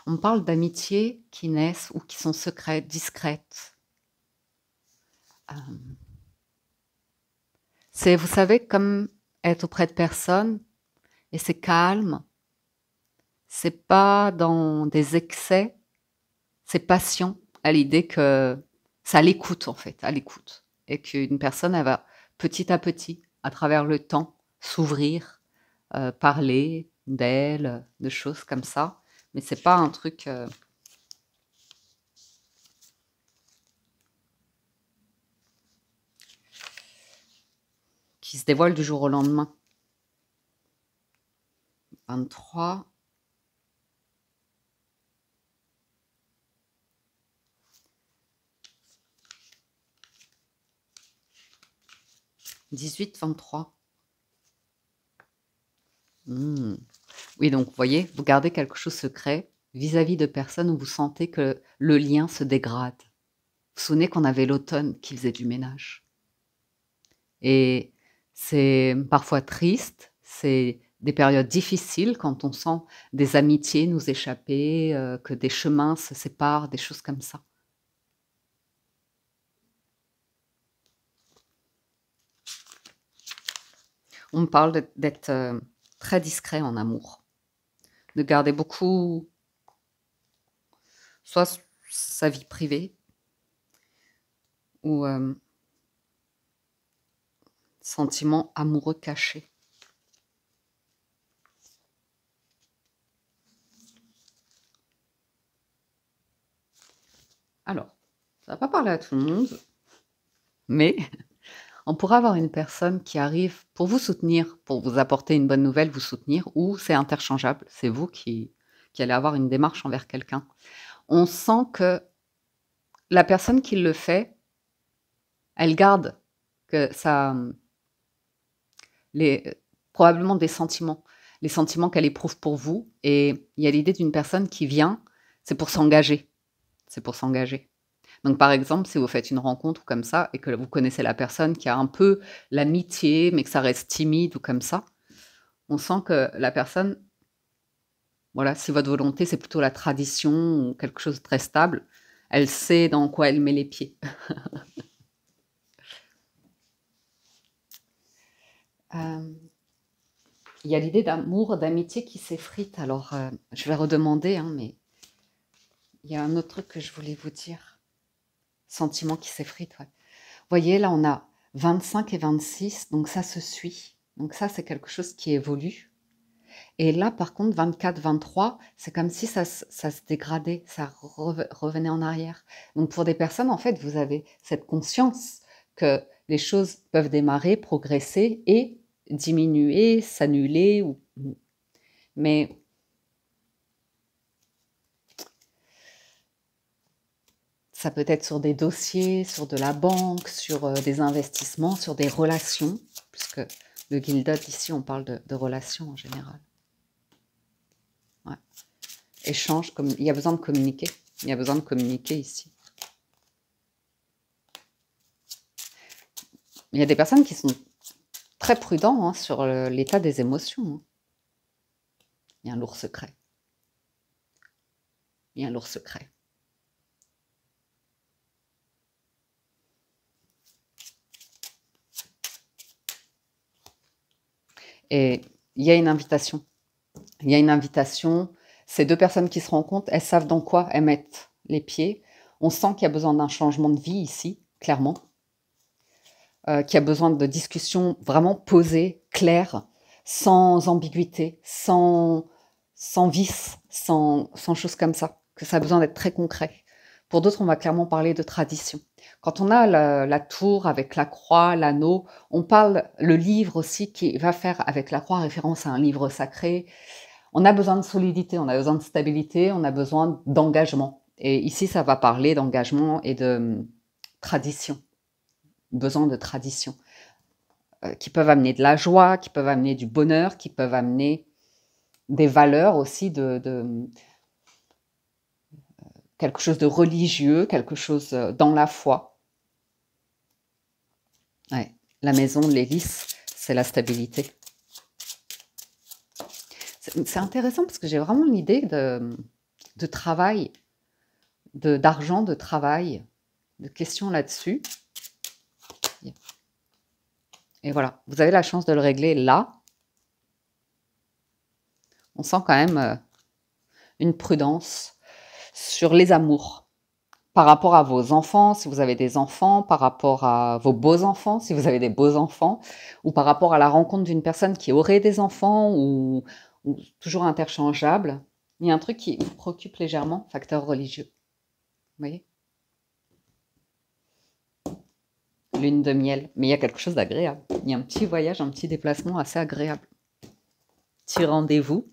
On parle d'amitiés qui naissent ou qui sont secrètes, discrètes. C'est, vous savez, comme être auprès de personnes et c'est calme. C'est pas dans des excès, c'est patient à l'idée que c'est à l'écoute en fait, à l'écoute. Et qu'une personne, elle va petit à petit, à travers le temps, s'ouvrir, parler d'elle, de choses comme ça. Mais c'est pas un truc... qui se dévoile du jour au lendemain. 23. « 18, 23. Oui, donc, vous voyez, vous gardez quelque chose secret vis-à-vis de personnes où vous sentez que le lien se dégrade. Vous vous souvenez qu'on avait l'automne qui faisait du ménage. Et c'est parfois triste, c'est des périodes difficiles quand on sent des amitiés nous échapper, que des chemins se séparent, des choses comme ça. On me parle d'être très discret en amour, de garder beaucoup, soit sa vie privée, ou sentiments amoureux cachés. Alors, ça va pas parler à tout le monde, mais on pourra avoir une personne qui arrive pour vous soutenir, pour vous apporter une bonne nouvelle, vous soutenir, ou c'est interchangeable, c'est vous qui allez avoir une démarche envers quelqu'un. On sent que la personne qui le fait Elle garde que ça, probablement des sentiments, les sentiments qu'elle éprouve pour vous. Et il y a l'idée d'une personne qui vient, c'est pour s'engager. C'est pour s'engager. Donc, par exemple, si vous faites une rencontre comme ça et que vous connaissez la personne qui a un peu l'amitié, mais que ça reste timide ou comme ça, on sent que la personne, voilà, si votre volonté, c'est plutôt la tradition ou quelque chose de très stable, elle sait dans quoi elle met les pieds. Il y a l'idée d'amour, d'amitié qui s'effrite. Alors, je vais redemander, hein, mais il y a un autre truc que je voulais vous dire. Sentiment qui s'effrite, ouais. Vous voyez, là, on a 25 et 26, donc ça se suit. Donc ça, c'est quelque chose qui évolue. Et là, par contre, 24, 23, c'est comme si ça se dégradait, ça revenait en arrière. Donc pour des personnes, en fait, vous avez cette conscience que les choses peuvent démarrer, progresser et diminuer, s'annuler. Mais ça peut être sur des dossiers, sur de la banque, sur des investissements, sur des relations, puisque le Gilded, ici, on parle de relations en général. Ouais. Échange, il y a besoin de communiquer. Il y a besoin de communiquer ici. Il y a des personnes qui sont très prudents, hein, sur l'état des émotions. Hein. Il y a un lourd secret. Il y a un lourd secret. Et il y a une invitation. Il y a une invitation. Ces deux personnes qui se rencontrent, elles savent dans quoi elles mettent les pieds. On sent qu'il y a besoin d'un changement de vie ici, clairement. Qu'il y a besoin de discussions vraiment posées, claires, sans ambiguïté, sans vice, sans choses comme ça. Que ça a besoin d'être très concret. Pour d'autres, on va clairement parler de tradition. Quand on a la tour avec la croix, l'anneau, on parle le livre aussi qui va faire avec la croix référence à un livre sacré. On a besoin de solidité, on a besoin de stabilité, on a besoin d'engagement. Et ici, ça va parler d'engagement et de tradition. Besoin de tradition. Qui peuvent amener de la joie, qui peuvent amener du bonheur, qui peuvent amener des valeurs aussi de quelque chose de religieux, quelque chose dans la foi. Ouais. La maison de l'hélice, c'est la stabilité. C'est intéressant parce que j'ai vraiment l'idée de travail, d'argent, de travail, de questions là-dessus. Et voilà, vous avez la chance de le régler là. On sent quand même une prudence sur les amours. Par rapport à vos enfants, si vous avez des enfants, par rapport à vos beaux-enfants, si vous avez des beaux-enfants, ou par rapport à la rencontre d'une personne qui aurait des enfants, ou toujours interchangeable. Il y a un truc qui vous préoccupe légèrement, facteur religieux. Vous voyez ? Lune de miel. Mais il y a quelque chose d'agréable. Il y a un petit voyage, un petit déplacement assez agréable. Petit rendez-vous.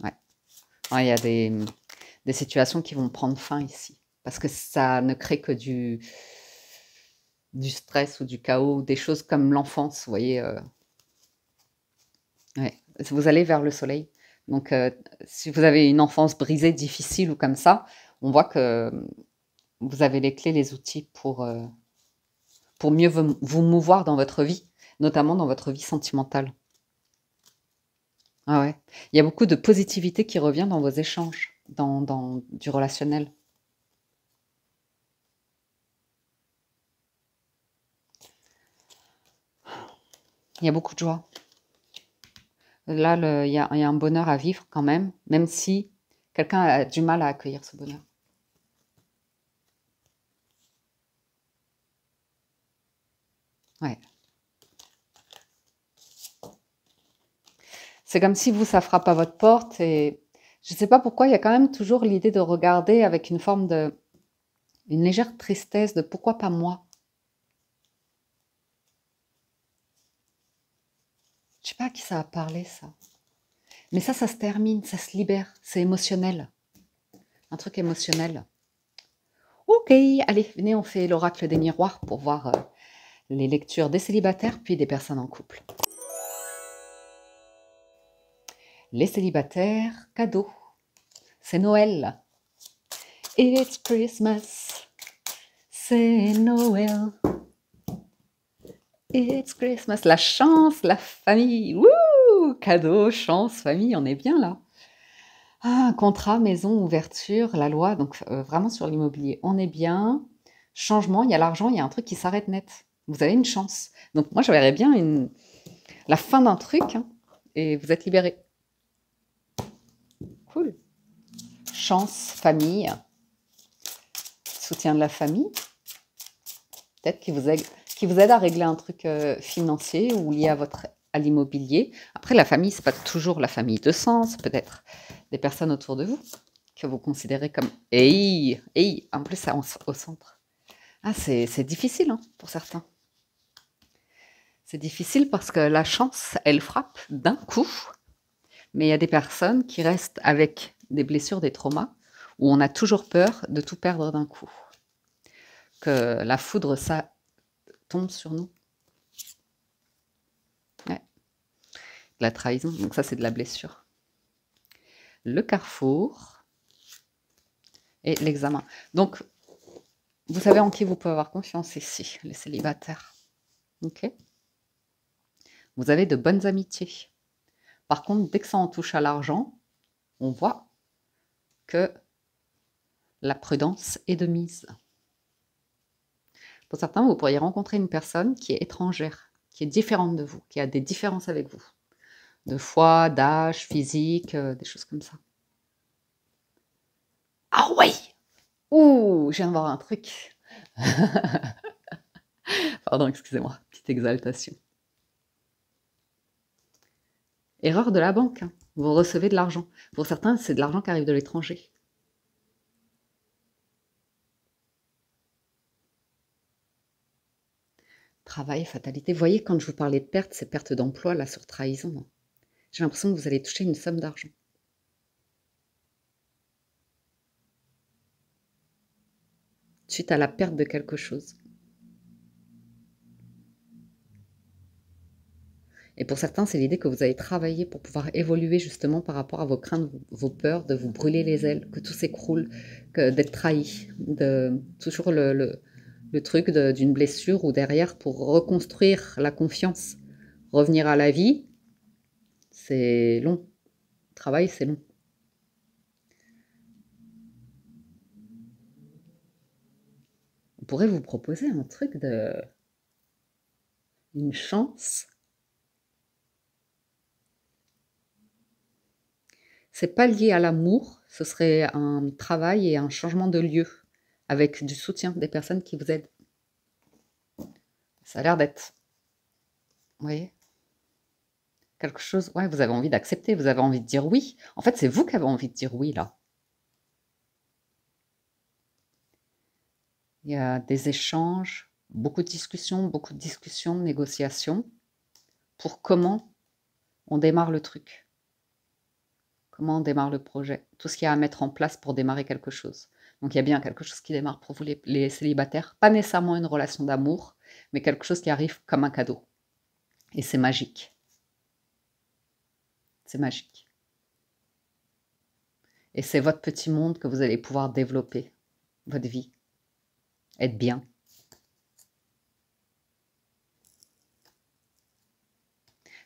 Ouais. Ouais, il y a des situations qui vont prendre fin ici. Parce que ça ne crée que du stress ou du chaos, des choses comme l'enfance, vous voyez. Ouais. Vous allez vers le soleil. Donc, si vous avez une enfance brisée, difficile ou comme ça, on voit que vous avez les clés, les outils pour mieux vous mouvoir dans votre vie, notamment dans votre vie sentimentale. Ah ouais. Il y a beaucoup de positivité qui revient dans vos échanges, dans du relationnel. Il y a beaucoup de joie. Là, il y a un bonheur à vivre quand même si quelqu'un a du mal à accueillir ce bonheur. Ouais. C'est comme si vous, ça frappe à votre porte et je ne sais pas pourquoi, il y a quand même toujours l'idée de regarder avec une forme une légère tristesse de pourquoi pas moi. Je sais pas à qui ça a parlé, ça. Mais ça se termine, ça se libère, c'est émotionnel. Un truc émotionnel. Ok, allez, venez, on fait l'oracle des miroirs pour voir les lectures des célibataires puis des personnes en couple. Les célibataires, cadeau. C'est Noël. It's Christmas. C'est Noël. It's Christmas. La chance, la famille. Wouh! Cadeau, chance, famille, on est bien là. Ah, contrat, maison, ouverture, la loi, donc vraiment sur l'immobilier, on est bien. Changement, il y a l'argent, il y a un truc qui s'arrête net. Vous avez une chance. Donc moi, je verrais bien la fin d'un truc hein, et vous êtes libéré. Cool. Chance, famille, soutien de la famille, peut-être qui vous aide à régler un truc financier ou lié à l'immobilier. Après, la famille, c'est pas toujours la famille de sang, c'est peut-être des personnes autour de vous que vous considérez comme hey, en plus ça au centre. Ah, c'est difficile hein, pour certains. C'est difficile parce que la chance, elle frappe d'un coup, mais il y a des personnes qui restent avec des blessures, des traumas, où on a toujours peur de tout perdre d'un coup. Que la foudre, ça tombe sur nous. Ouais. La trahison, donc ça c'est de la blessure. Le carrefour et l'examen. Donc, vous savez en qui vous pouvez avoir confiance ici, les célibataires. Ok. Vous avez de bonnes amitiés. Par contre, dès que ça en touche à l'argent, on voit que la prudence est de mise. Pour certains, vous pourriez rencontrer une personne qui est étrangère, qui est différente de vous, qui a des différences avec vous. De foi, d'âge, physique, des choses comme ça. Ah oui! Ouh, je viens de voir un truc. Pardon, excusez-moi, petite exaltation. Erreur de la banque. Hein. Vous recevez de l'argent. Pour certains, c'est de l'argent qui arrive de l'étranger. Travail, fatalité. Vous voyez, quand je vous parlais de perte, c'est perte d'emploi, là, sur trahison. Hein. J'ai l'impression que vous allez toucher une somme d'argent. Suite à la perte de quelque chose. Et pour certains, c'est l'idée que vous avez travaillé pour pouvoir évoluer justement par rapport à vos craintes, vos peurs, de vous brûler les ailes, que tout s'écroule, d'être trahi, de toujours le truc d'une blessure ou derrière pour reconstruire la confiance, revenir à la vie, c'est long. Le travail, c'est long. On pourrait vous proposer un truc une chance. C'est pas lié à l'amour, ce serait un travail et un changement de lieu avec du soutien des personnes qui vous aident. Ça a l'air d'être, vous voyez, quelque chose, ouais, vous avez envie d'accepter, vous avez envie de dire oui. En fait, c'est vous qui avez envie de dire oui, là. Il y a des échanges, beaucoup de discussions, de négociations pour comment on démarre le truc. Comment on démarre le projet. Tout ce qu'il y a à mettre en place pour démarrer quelque chose. Donc il y a bien quelque chose qui démarre pour vous les célibataires. Pas nécessairement une relation d'amour, mais quelque chose qui arrive comme un cadeau. Et c'est magique. C'est magique. Et c'est votre petit monde que vous allez pouvoir développer, votre vie, être bien.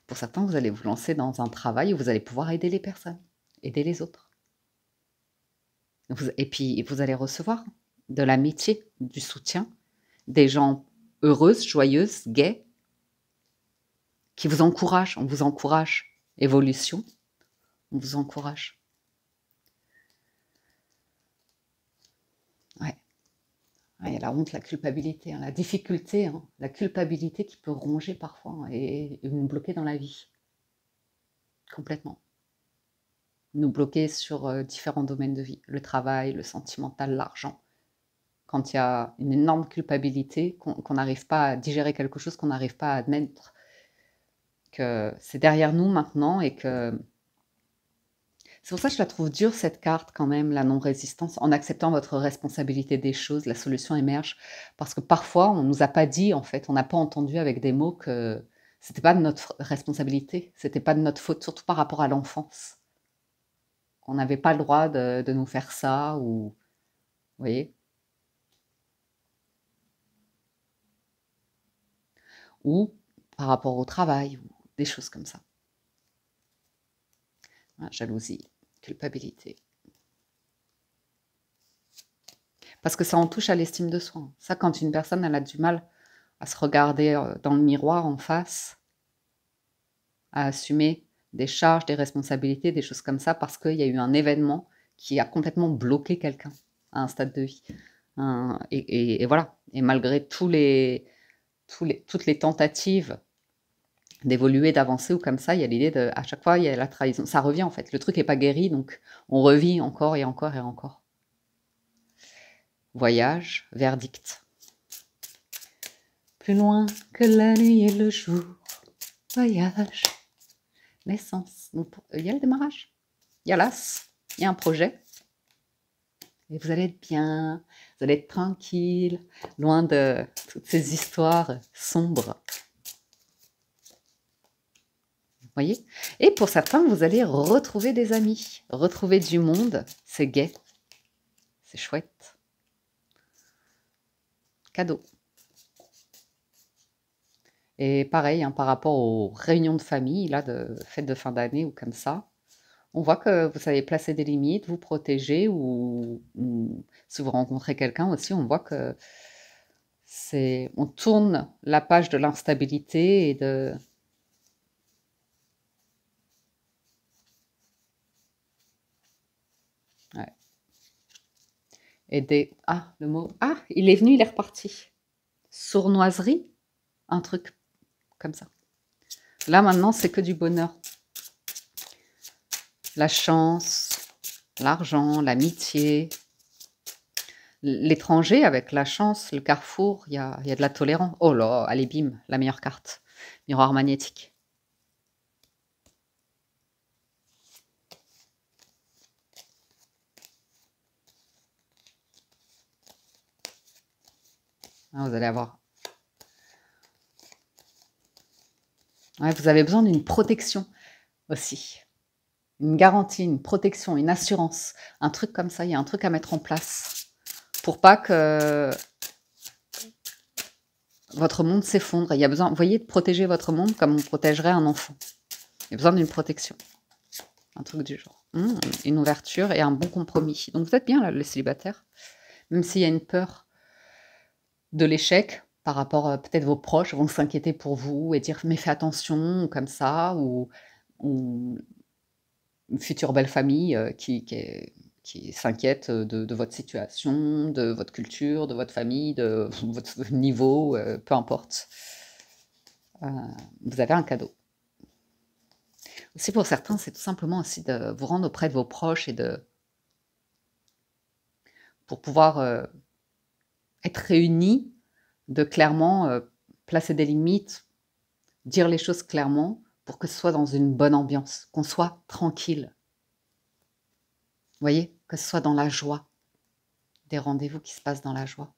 Pour certains, vous allez vous lancer dans un travail où vous allez pouvoir aider les personnes, aider les autres. Et puis, vous allez recevoir de l'amitié, du soutien, des gens heureuses, joyeuses, gaies, qui vous encouragent. On vous encourage. Évolution, on vous encourage. Ouais. Il y a la honte, la culpabilité, hein, la difficulté, hein, la culpabilité qui peut ronger parfois hein, et nous bloquer dans la vie. Complètement. Nous bloquer sur différents domaines de vie. Le travail, le sentimental, l'argent. Quand il y a une énorme culpabilité, qu'on n'arrive pas à digérer quelque chose, qu'on n'arrive pas à admettre que c'est derrière nous maintenant et que C'est pour ça que je la trouve dure cette carte quand même, la non-résistance. En acceptant votre responsabilité des choses, la solution émerge. Parce que parfois, on nous a pas dit en fait, on n'a pas entendu avec des mots que c'était pas de notre responsabilité, c'était pas de notre faute, surtout par rapport à l'enfance. On n'avait pas le droit de nous faire ça ou vous voyez? Ou par rapport au travail ou des choses comme ça. Ah, jalousie, culpabilité. Parce que ça en touche à l'estime de soi. Ça, quand une personne elle a du mal à se regarder dans le miroir en face, à assumer des charges, des responsabilités, des choses comme ça, parce qu'il y a eu un événement qui a complètement bloqué quelqu'un à un stade de vie. Et voilà. Et malgré toutes les tentatives d'évoluer, d'avancer ou comme ça, il y a l'idée de, à chaque fois, il y a la trahison. Ça revient en fait. Le truc n'est pas guéri, donc on revit encore et encore et encore. Voyage, verdict. Plus loin que la nuit et le jour. Voyage. Naissance. Donc, il y a le démarrage. Il y a l'as. Il y a un projet. Et vous allez être bien. Vous allez être tranquille. Loin de toutes ces histoires sombres. Vous voyez? Et pour certains, vous allez retrouver des amis. Retrouver du monde. C'est gai. C'est chouette. Cadeau. Et pareil, hein, par rapport aux réunions de famille, là, de fêtes de fin d'année ou comme ça, on voit que vous savez placer des limites, vous protéger ou si vous rencontrez quelqu'un aussi, on voit que on tourne la page de l'instabilité et de... Ouais. Et des... Ah, le mot... Ah, il est venu, il est reparti. Sournoiserie, un truc comme ça. Là, maintenant, c'est que du bonheur. La chance, l'argent, l'amitié, l'étranger avec la chance, le carrefour, il y a de la tolérance. Oh là, allez bim, la meilleure carte. Miroir magnétique. Ah, vous allez avoir... Ouais, vous avez besoin d'une protection aussi. Une garantie, une protection, une assurance. Un truc comme ça, il y a un truc à mettre en place. Pour pas que votre monde s'effondre. Il y a besoin, vous voyez, de protéger votre monde comme on protégerait un enfant. Il y a besoin d'une protection. Un truc du genre. Une ouverture et un bon compromis. Donc vous êtes bien là, les célibataires. Même s'il y a une peur de l'échec par rapport peut-être vos proches vont s'inquiéter pour vous et dire mais fais attention ou comme ça ou une future belle famille qui s'inquiète de votre situation, de votre culture, de votre famille, de votre niveau, peu importe. Vous avez un cadeau. Aussi pour certains, c'est tout simplement aussi de vous rendre auprès de vos proches et pour pouvoir être réunis, de clairement placer des limites, dire les choses clairement pour que ce soit dans une bonne ambiance, qu'on soit tranquille. Vous voyez? Que ce soit dans la joie. Des rendez-vous qui se passent dans la joie.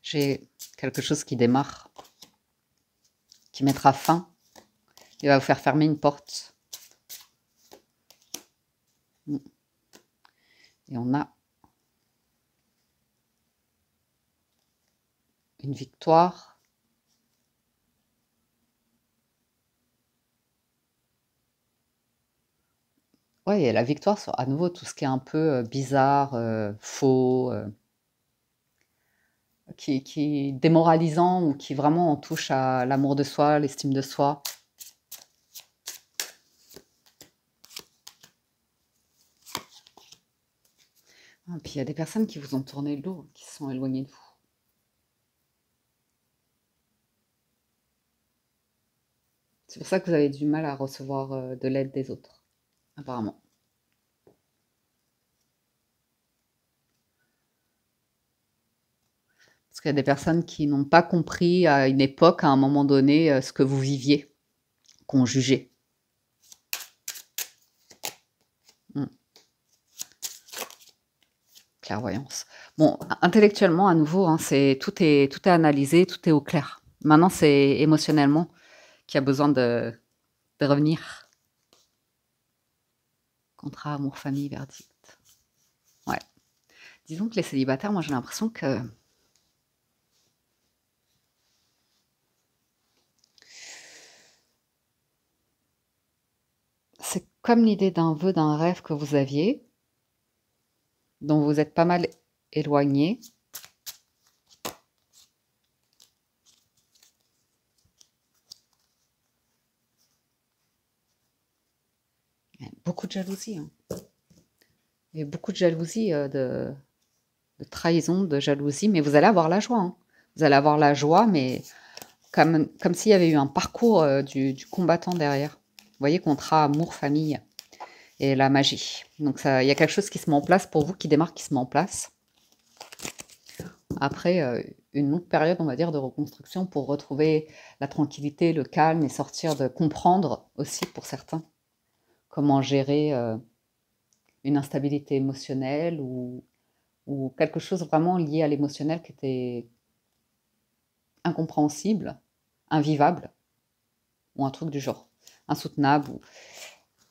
J'ai quelque chose qui démarre, qui mettra fin, qui va vous faire fermer une porte. Et on a une victoire. Ouais, et la victoire sur à nouveau tout ce qui est un peu bizarre, faux, qui est démoralisant ou qui vraiment en touche à l'amour de soi, l'estime de soi. Ah, puis il y a des personnes qui vous ont tourné le dos, qui se sont éloignées de vous. C'est pour ça que vous avez du mal à recevoir de l'aide des autres, apparemment. Parce qu'il y a des personnes qui n'ont pas compris à une époque, à un moment donné, ce que vous viviez, qu'on jugeait. Mmh. Clairvoyance. Bon, intellectuellement, à nouveau, hein, tout est analysé, tout est au clair. Maintenant, c'est émotionnellement qu'il y a besoin de revenir. Contrat, amour, famille, verdict. Ouais. Disons que les célibataires, moi, j'ai l'impression que c'est comme l'idée d'un vœu, d'un rêve que vous aviez, dont vous êtes pas mal éloigné. Il y a beaucoup de jalousie. Hein. Il y a beaucoup de jalousie, de trahison, de jalousie, mais vous allez avoir la joie. Hein. Vous allez avoir la joie, mais comme s'il y avait eu un parcours du combattant derrière. Vous voyez, contrat, amour, famille et la magie. Donc il y a quelque chose qui se met en place pour vous, qui démarre, qui se met en place. Après une longue période, on va dire, de reconstruction pour retrouver la tranquillité, le calme et sortir de comprendre aussi pour certains comment gérer une instabilité émotionnelle ou quelque chose vraiment lié à l'émotionnel qui était incompréhensible, invivable, ou un truc du genre, insoutenable.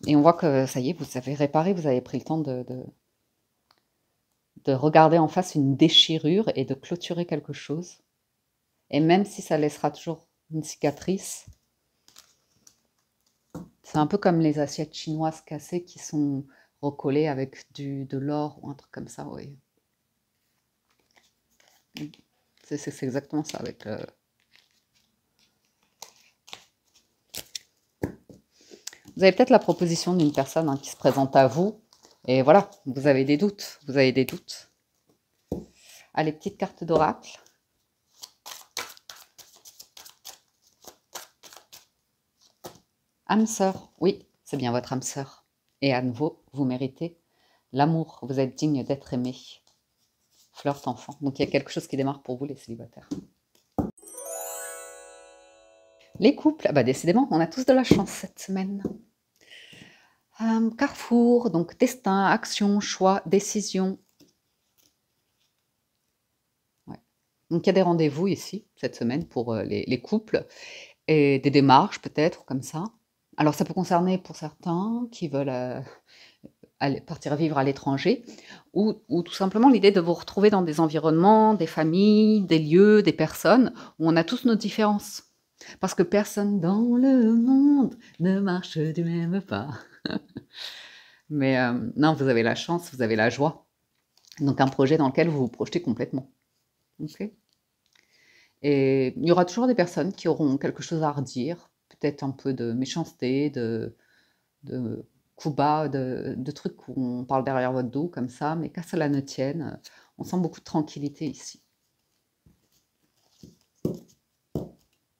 Et on voit que ça y est, vous avez réparé, vous avez pris le temps de regarder en face une déchirure et de clôturer quelque chose. Et même si ça laissera toujours une cicatrice, c'est un peu comme les assiettes chinoises cassées qui sont recollées avec de l'or ou un truc comme ça, oui. C'est exactement ça avec le... Vous avez peut-être la proposition d'une personne hein, qui se présente à vous, et voilà, vous avez des doutes, vous avez des doutes. Allez, petite carte d'oracle. Âme sœur, oui, c'est bien votre âme sœur. Et à nouveau, vous méritez l'amour, vous êtes digne d'être aimé. Flirt enfant. Donc il y a quelque chose qui démarre pour vous, les célibataires. Les couples, ah bah décidément, on a tous de la chance cette semaine. Carrefour, donc destin, action, choix, décision. Ouais. Donc il y a des rendez-vous ici, cette semaine, pour les couples, et des démarches peut-être, comme ça. Alors ça peut concerner pour certains qui veulent partir vivre à l'étranger, ou tout simplement l'idée de vous retrouver dans des environnements, des familles, des lieux, des personnes, où on a tous nos différences. Parce que personne dans le monde ne marche du même pas. Mais non, vous avez la chance, vous avez la joie. Donc un projet dans lequel vous vous projetez complètement. Ok. Et il y aura toujours des personnes qui auront quelque chose à redire, peut-être un peu de méchanceté, de coups bas, de trucs où on parle derrière votre dos comme ça, mais qu'à cela ne tienne, on sent beaucoup de tranquillité ici.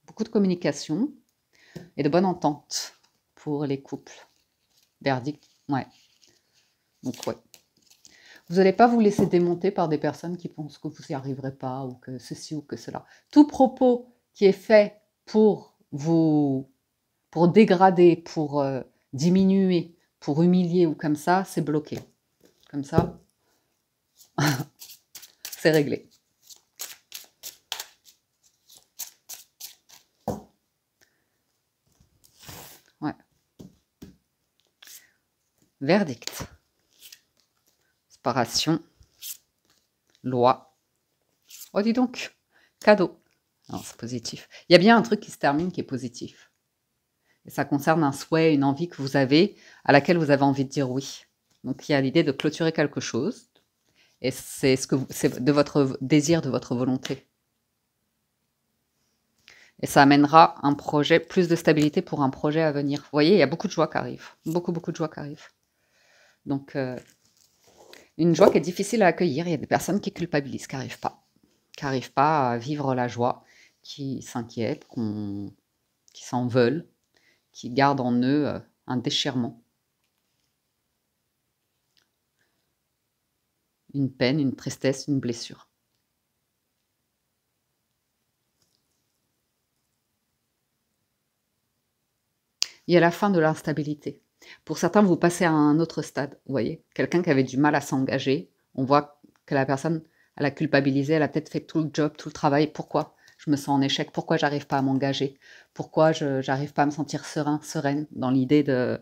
Beaucoup de communication et de bonne entente pour les couples. Verdict, ouais. Donc ouais. Vous n'allez pas vous laisser démonter par des personnes qui pensent que vous n'y arriverez pas ou que ceci ou que cela. Tout propos qui est fait pour vous, pour dégrader, pour diminuer, pour humilier ou comme ça, c'est bloqué. Comme ça, c'est réglé. Ouais. Verdict. Séparation. Loi. Oh, dis donc. Cadeau. Non, c'est positif. Il y a bien un truc qui se termine qui est positif. Et ça concerne un souhait, une envie que vous avez, à laquelle vous avez envie de dire oui. Donc il y a l'idée de clôturer quelque chose. Et c'est c'est de votre désir, de votre volonté. Et ça amènera un projet, plus de stabilité pour un projet à venir. Vous voyez, il y a beaucoup de joie qui arrive. Beaucoup, beaucoup de joie qui arrive. Donc, une joie qui est difficile à accueillir. Il y a des personnes qui culpabilisent, qui n'arrivent pas à vivre la joie, qui s'inquiètent, qui s'en veulent, qui gardent en eux un déchirement, une peine, une tristesse, une blessure. il y a la fin de l'instabilité. Pour certains, vous passez à un autre stade, vous voyez? Quelqu'un qui avait du mal à s'engager, on voit que la personne, elle a culpabilisé, elle a peut-être fait tout le job, tout le travail. Pourquoi je me sens en échec? Pourquoi j'arrive pas à m'engager? Pourquoi je n'arrive pas à me sentir sereine dans l'idée de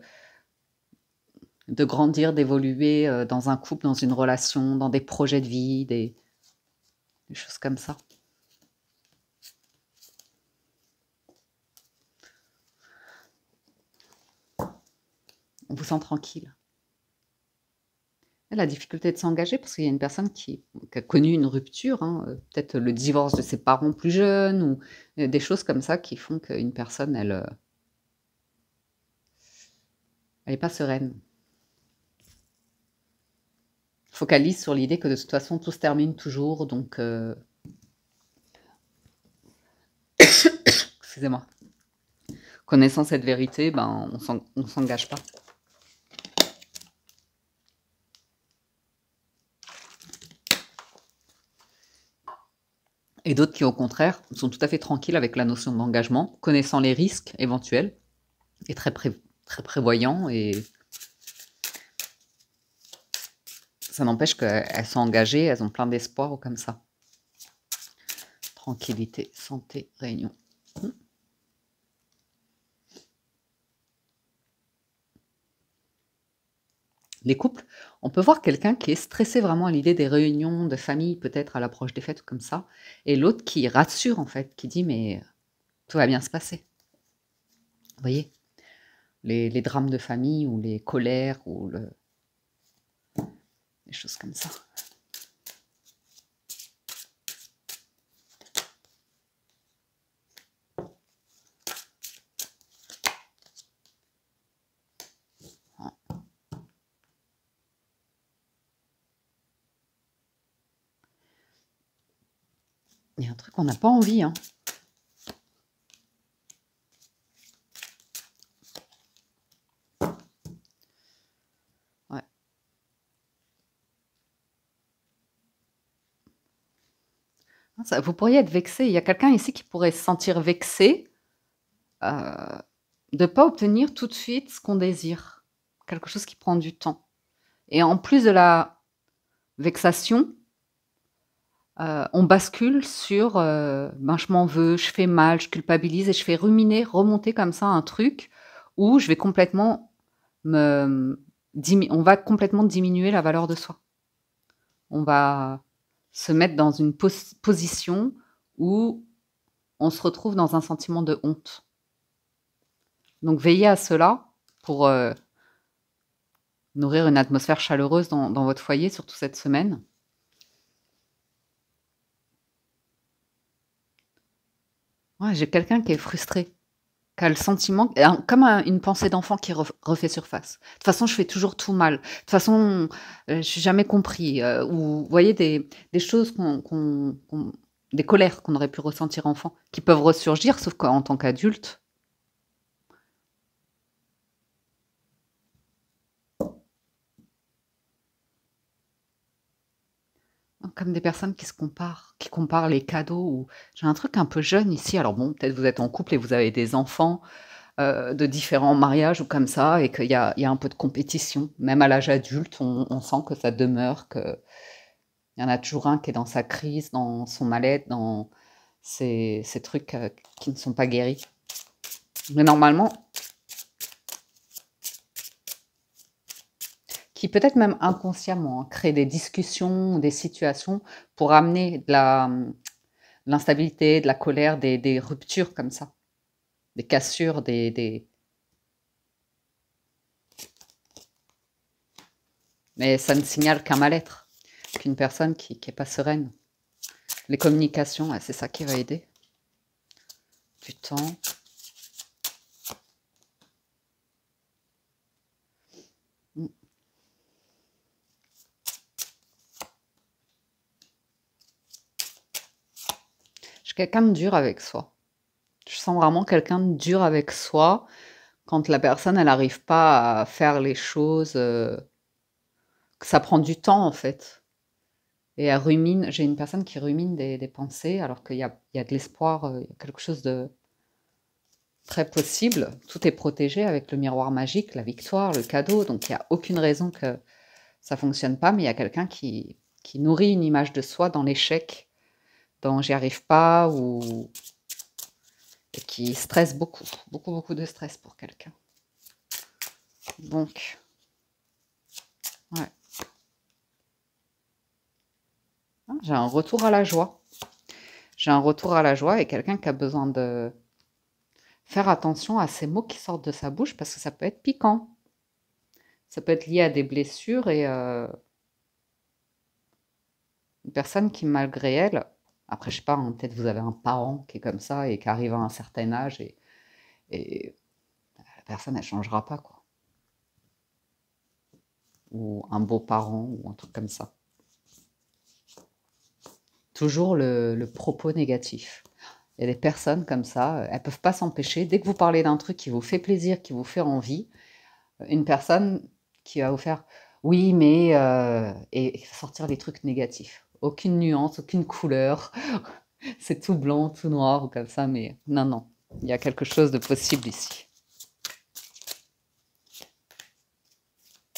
grandir, d'évoluer dans un couple, dans une relation, dans des projets de vie, des choses comme ça. On vous sent tranquille. La difficulté de s'engager, parce qu'il y a une personne qui a connu une rupture, hein, peut-être le divorce de ses parents plus jeunes ou des choses comme ça qui font qu'une personne, elle est pas sereine. Focalise sur l'idée que de toute façon tout se termine toujours, donc excusez-moi. Connaissant cette vérité, ben on s'engage pas. Et d'autres qui, au contraire, sont tout à fait tranquilles avec la notion d'engagement, connaissant les risques éventuels, et très prévoyants, et ça n'empêche qu'elles sont engagées, elles ont plein d'espoir ou comme ça. Tranquillité, santé, réunion. Les couples, on peut voir quelqu'un qui est stressé vraiment à l'idée des réunions de famille, peut-être à l'approche des fêtes ou comme ça, et l'autre qui rassure en fait, qui dit mais tout va bien se passer. Vous voyez, les drames de famille ou les colères ou les choses comme ça. Il y a un truc qu'on n'a pas envie, hein. Ouais. Ça, vous pourriez être vexé. Il y a quelqu'un ici qui pourrait se sentir vexé de ne pas obtenir tout de suite ce qu'on désire. Quelque chose qui prend du temps. Et en plus de la vexation, on bascule sur ben, je m'en veux, je fais mal, je culpabilise et je fais ruminer, remonter comme ça un truc où je vais complètement on va complètement diminuer la valeur de soi. On va se mettre dans une position où on se retrouve dans un sentiment de honte. Donc veillez à cela pour nourrir une atmosphère chaleureuse dans votre foyer, surtout cette semaine. Ouais, j'ai quelqu'un qui est frustré, qui a le sentiment, comme une pensée d'enfant qui refait surface. De toute façon, je fais toujours tout mal. De toute façon, je ne suis jamais compris. Ou vous voyez des choses, des colères qu'on aurait pu ressentir enfant, qui peuvent ressurgir, sauf qu'en tant qu'adulte, comme des personnes qui se comparent, qui comparent les cadeaux. Ou j'ai un truc un peu jeune ici. Alors bon, peut-être vous êtes en couple et vous avez des enfants de différents mariages ou comme ça, et qu'il y a un peu de compétition. Même à l'âge adulte, on sent que ça demeure, qu'il y en a toujours un qui est dans sa crise, dans son mal-être, dans ces trucs qui ne sont pas guéris. Mais normalement, qui peut-être même inconsciemment crée des discussions, des situations pour amener de l'instabilité, de la colère, des ruptures comme ça, des cassures, mais ça ne signale qu'un mal-être, qu'une personne qui n'est pas sereine. Les communications, c'est ça qui va aider. Du temps. Je suis quelqu'un de dur avec soi. Je sens vraiment quelqu'un de dur avec soi quand la personne, elle n'arrive pas à faire les choses, que ça prend du temps en fait. Et elle rumine, j'ai une personne qui rumine des pensées alors qu'il y a de l'espoir, il y a quelque chose de très possible. Tout est protégé avec le miroir magique, la victoire, le cadeau. Donc, il n'y a aucune raison que ça ne fonctionne pas. Mais il y a quelqu'un qui nourrit une image de soi dans l'échec, dans j'y arrive pas, ou et qui stresse beaucoup. Beaucoup de stress pour quelqu'un. Donc, ouais. J'ai un retour à la joie. J'ai un retour à la joie et quelqu'un qui a besoin de faire attention à ces mots qui sortent de sa bouche parce que ça peut être piquant. Ça peut être lié à des blessures et une personne qui, malgré elle, après, je sais pas, hein, peut-être vous avez un parent qui est comme ça et qui arrive à un certain âge et la personne, elle changera pas, quoi. Ou un beau-parent ou un truc comme ça. Toujours le propos négatif. Il y a des personnes comme ça, elles peuvent pas s'empêcher. Dès que vous parlez d'un truc qui vous fait plaisir, qui vous fait envie, une personne qui va vous faire oui, mais et sortir des trucs négatifs. Aucune nuance, aucune couleur. C'est tout blanc, tout noir ou comme ça, mais non, non. Il y a quelque chose de possible ici.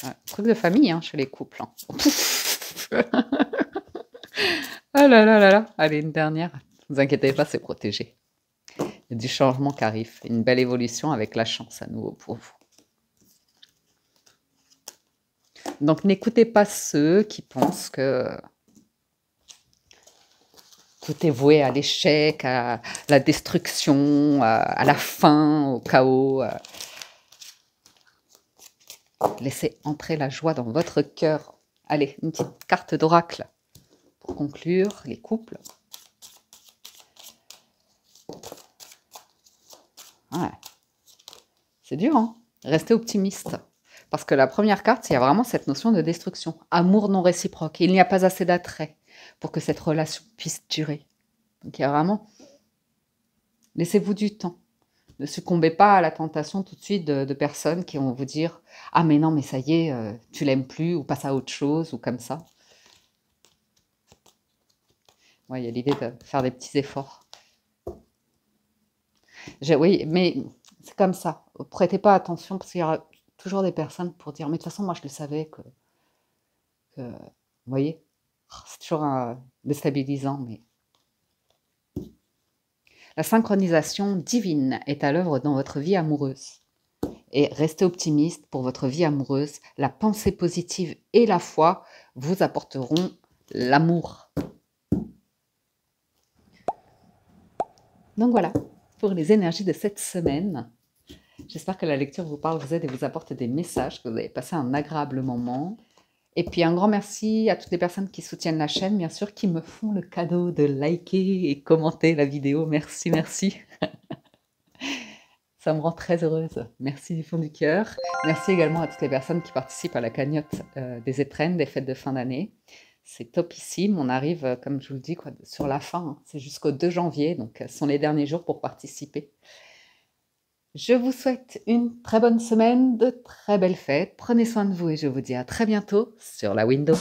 Ouais, truc de famille hein, chez les couples. Hein. Ah là là là là. Allez, une dernière. Ne vous inquiétez pas, c'est protégé. Il y a du changement qui arrive. Une belle évolution avec la chance à nouveau pour vous. Donc, n'écoutez pas ceux qui pensent que tout est voué à l'échec, à la destruction, à la fin, au chaos. Laissez entrer la joie dans votre cœur. Allez, une petite carte d'oracle pour conclure les couples. Ouais. C'est dur, hein? Restez optimiste. Parce que la première carte, il y a vraiment cette notion de destruction. Amour non réciproque. Il n'y a pas assez d'attrait pour que cette relation puisse durer. Donc il y a vraiment... Laissez-vous du temps. Ne succombez pas à la tentation tout de suite de personnes qui vont vous dire « Ah mais non, mais ça y est, tu l'aimes plus » ou « passe à autre chose » ou comme ça. Ouais, il y a l'idée de faire des petits efforts. Oui, mais c'est comme ça. Prêtez pas attention parce qu'il y aura toujours des personnes pour dire « Mais de toute façon, moi, je le savais que... » Vous voyez? C'est toujours déstabilisant, mais... La synchronisation divine est à l'œuvre dans votre vie amoureuse. Et restez optimiste pour votre vie amoureuse. La pensée positive et la foi vous apporteront l'amour. Donc voilà, pour les énergies de cette semaine. J'espère que la lecture vous parle, vous aide et vous apporte des messages, que vous avez passé un agréable moment. Et puis un grand merci à toutes les personnes qui soutiennent la chaîne, bien sûr, qui me font le cadeau de liker et commenter la vidéo. Merci, merci. Ça me rend très heureuse. Merci du fond du cœur. Merci également à toutes les personnes qui participent à la cagnotte des étrennes, des fêtes de fin d'année. C'est topissime. On arrive, comme je vous le dis, quoi, sur la fin. Hein. C'est jusqu'au 2 janvier, donc ce sont les derniers jours pour participer. Je vous souhaite une très bonne semaine, de très belles fêtes. Prenez soin de vous et je vous dis à très bientôt sur la window.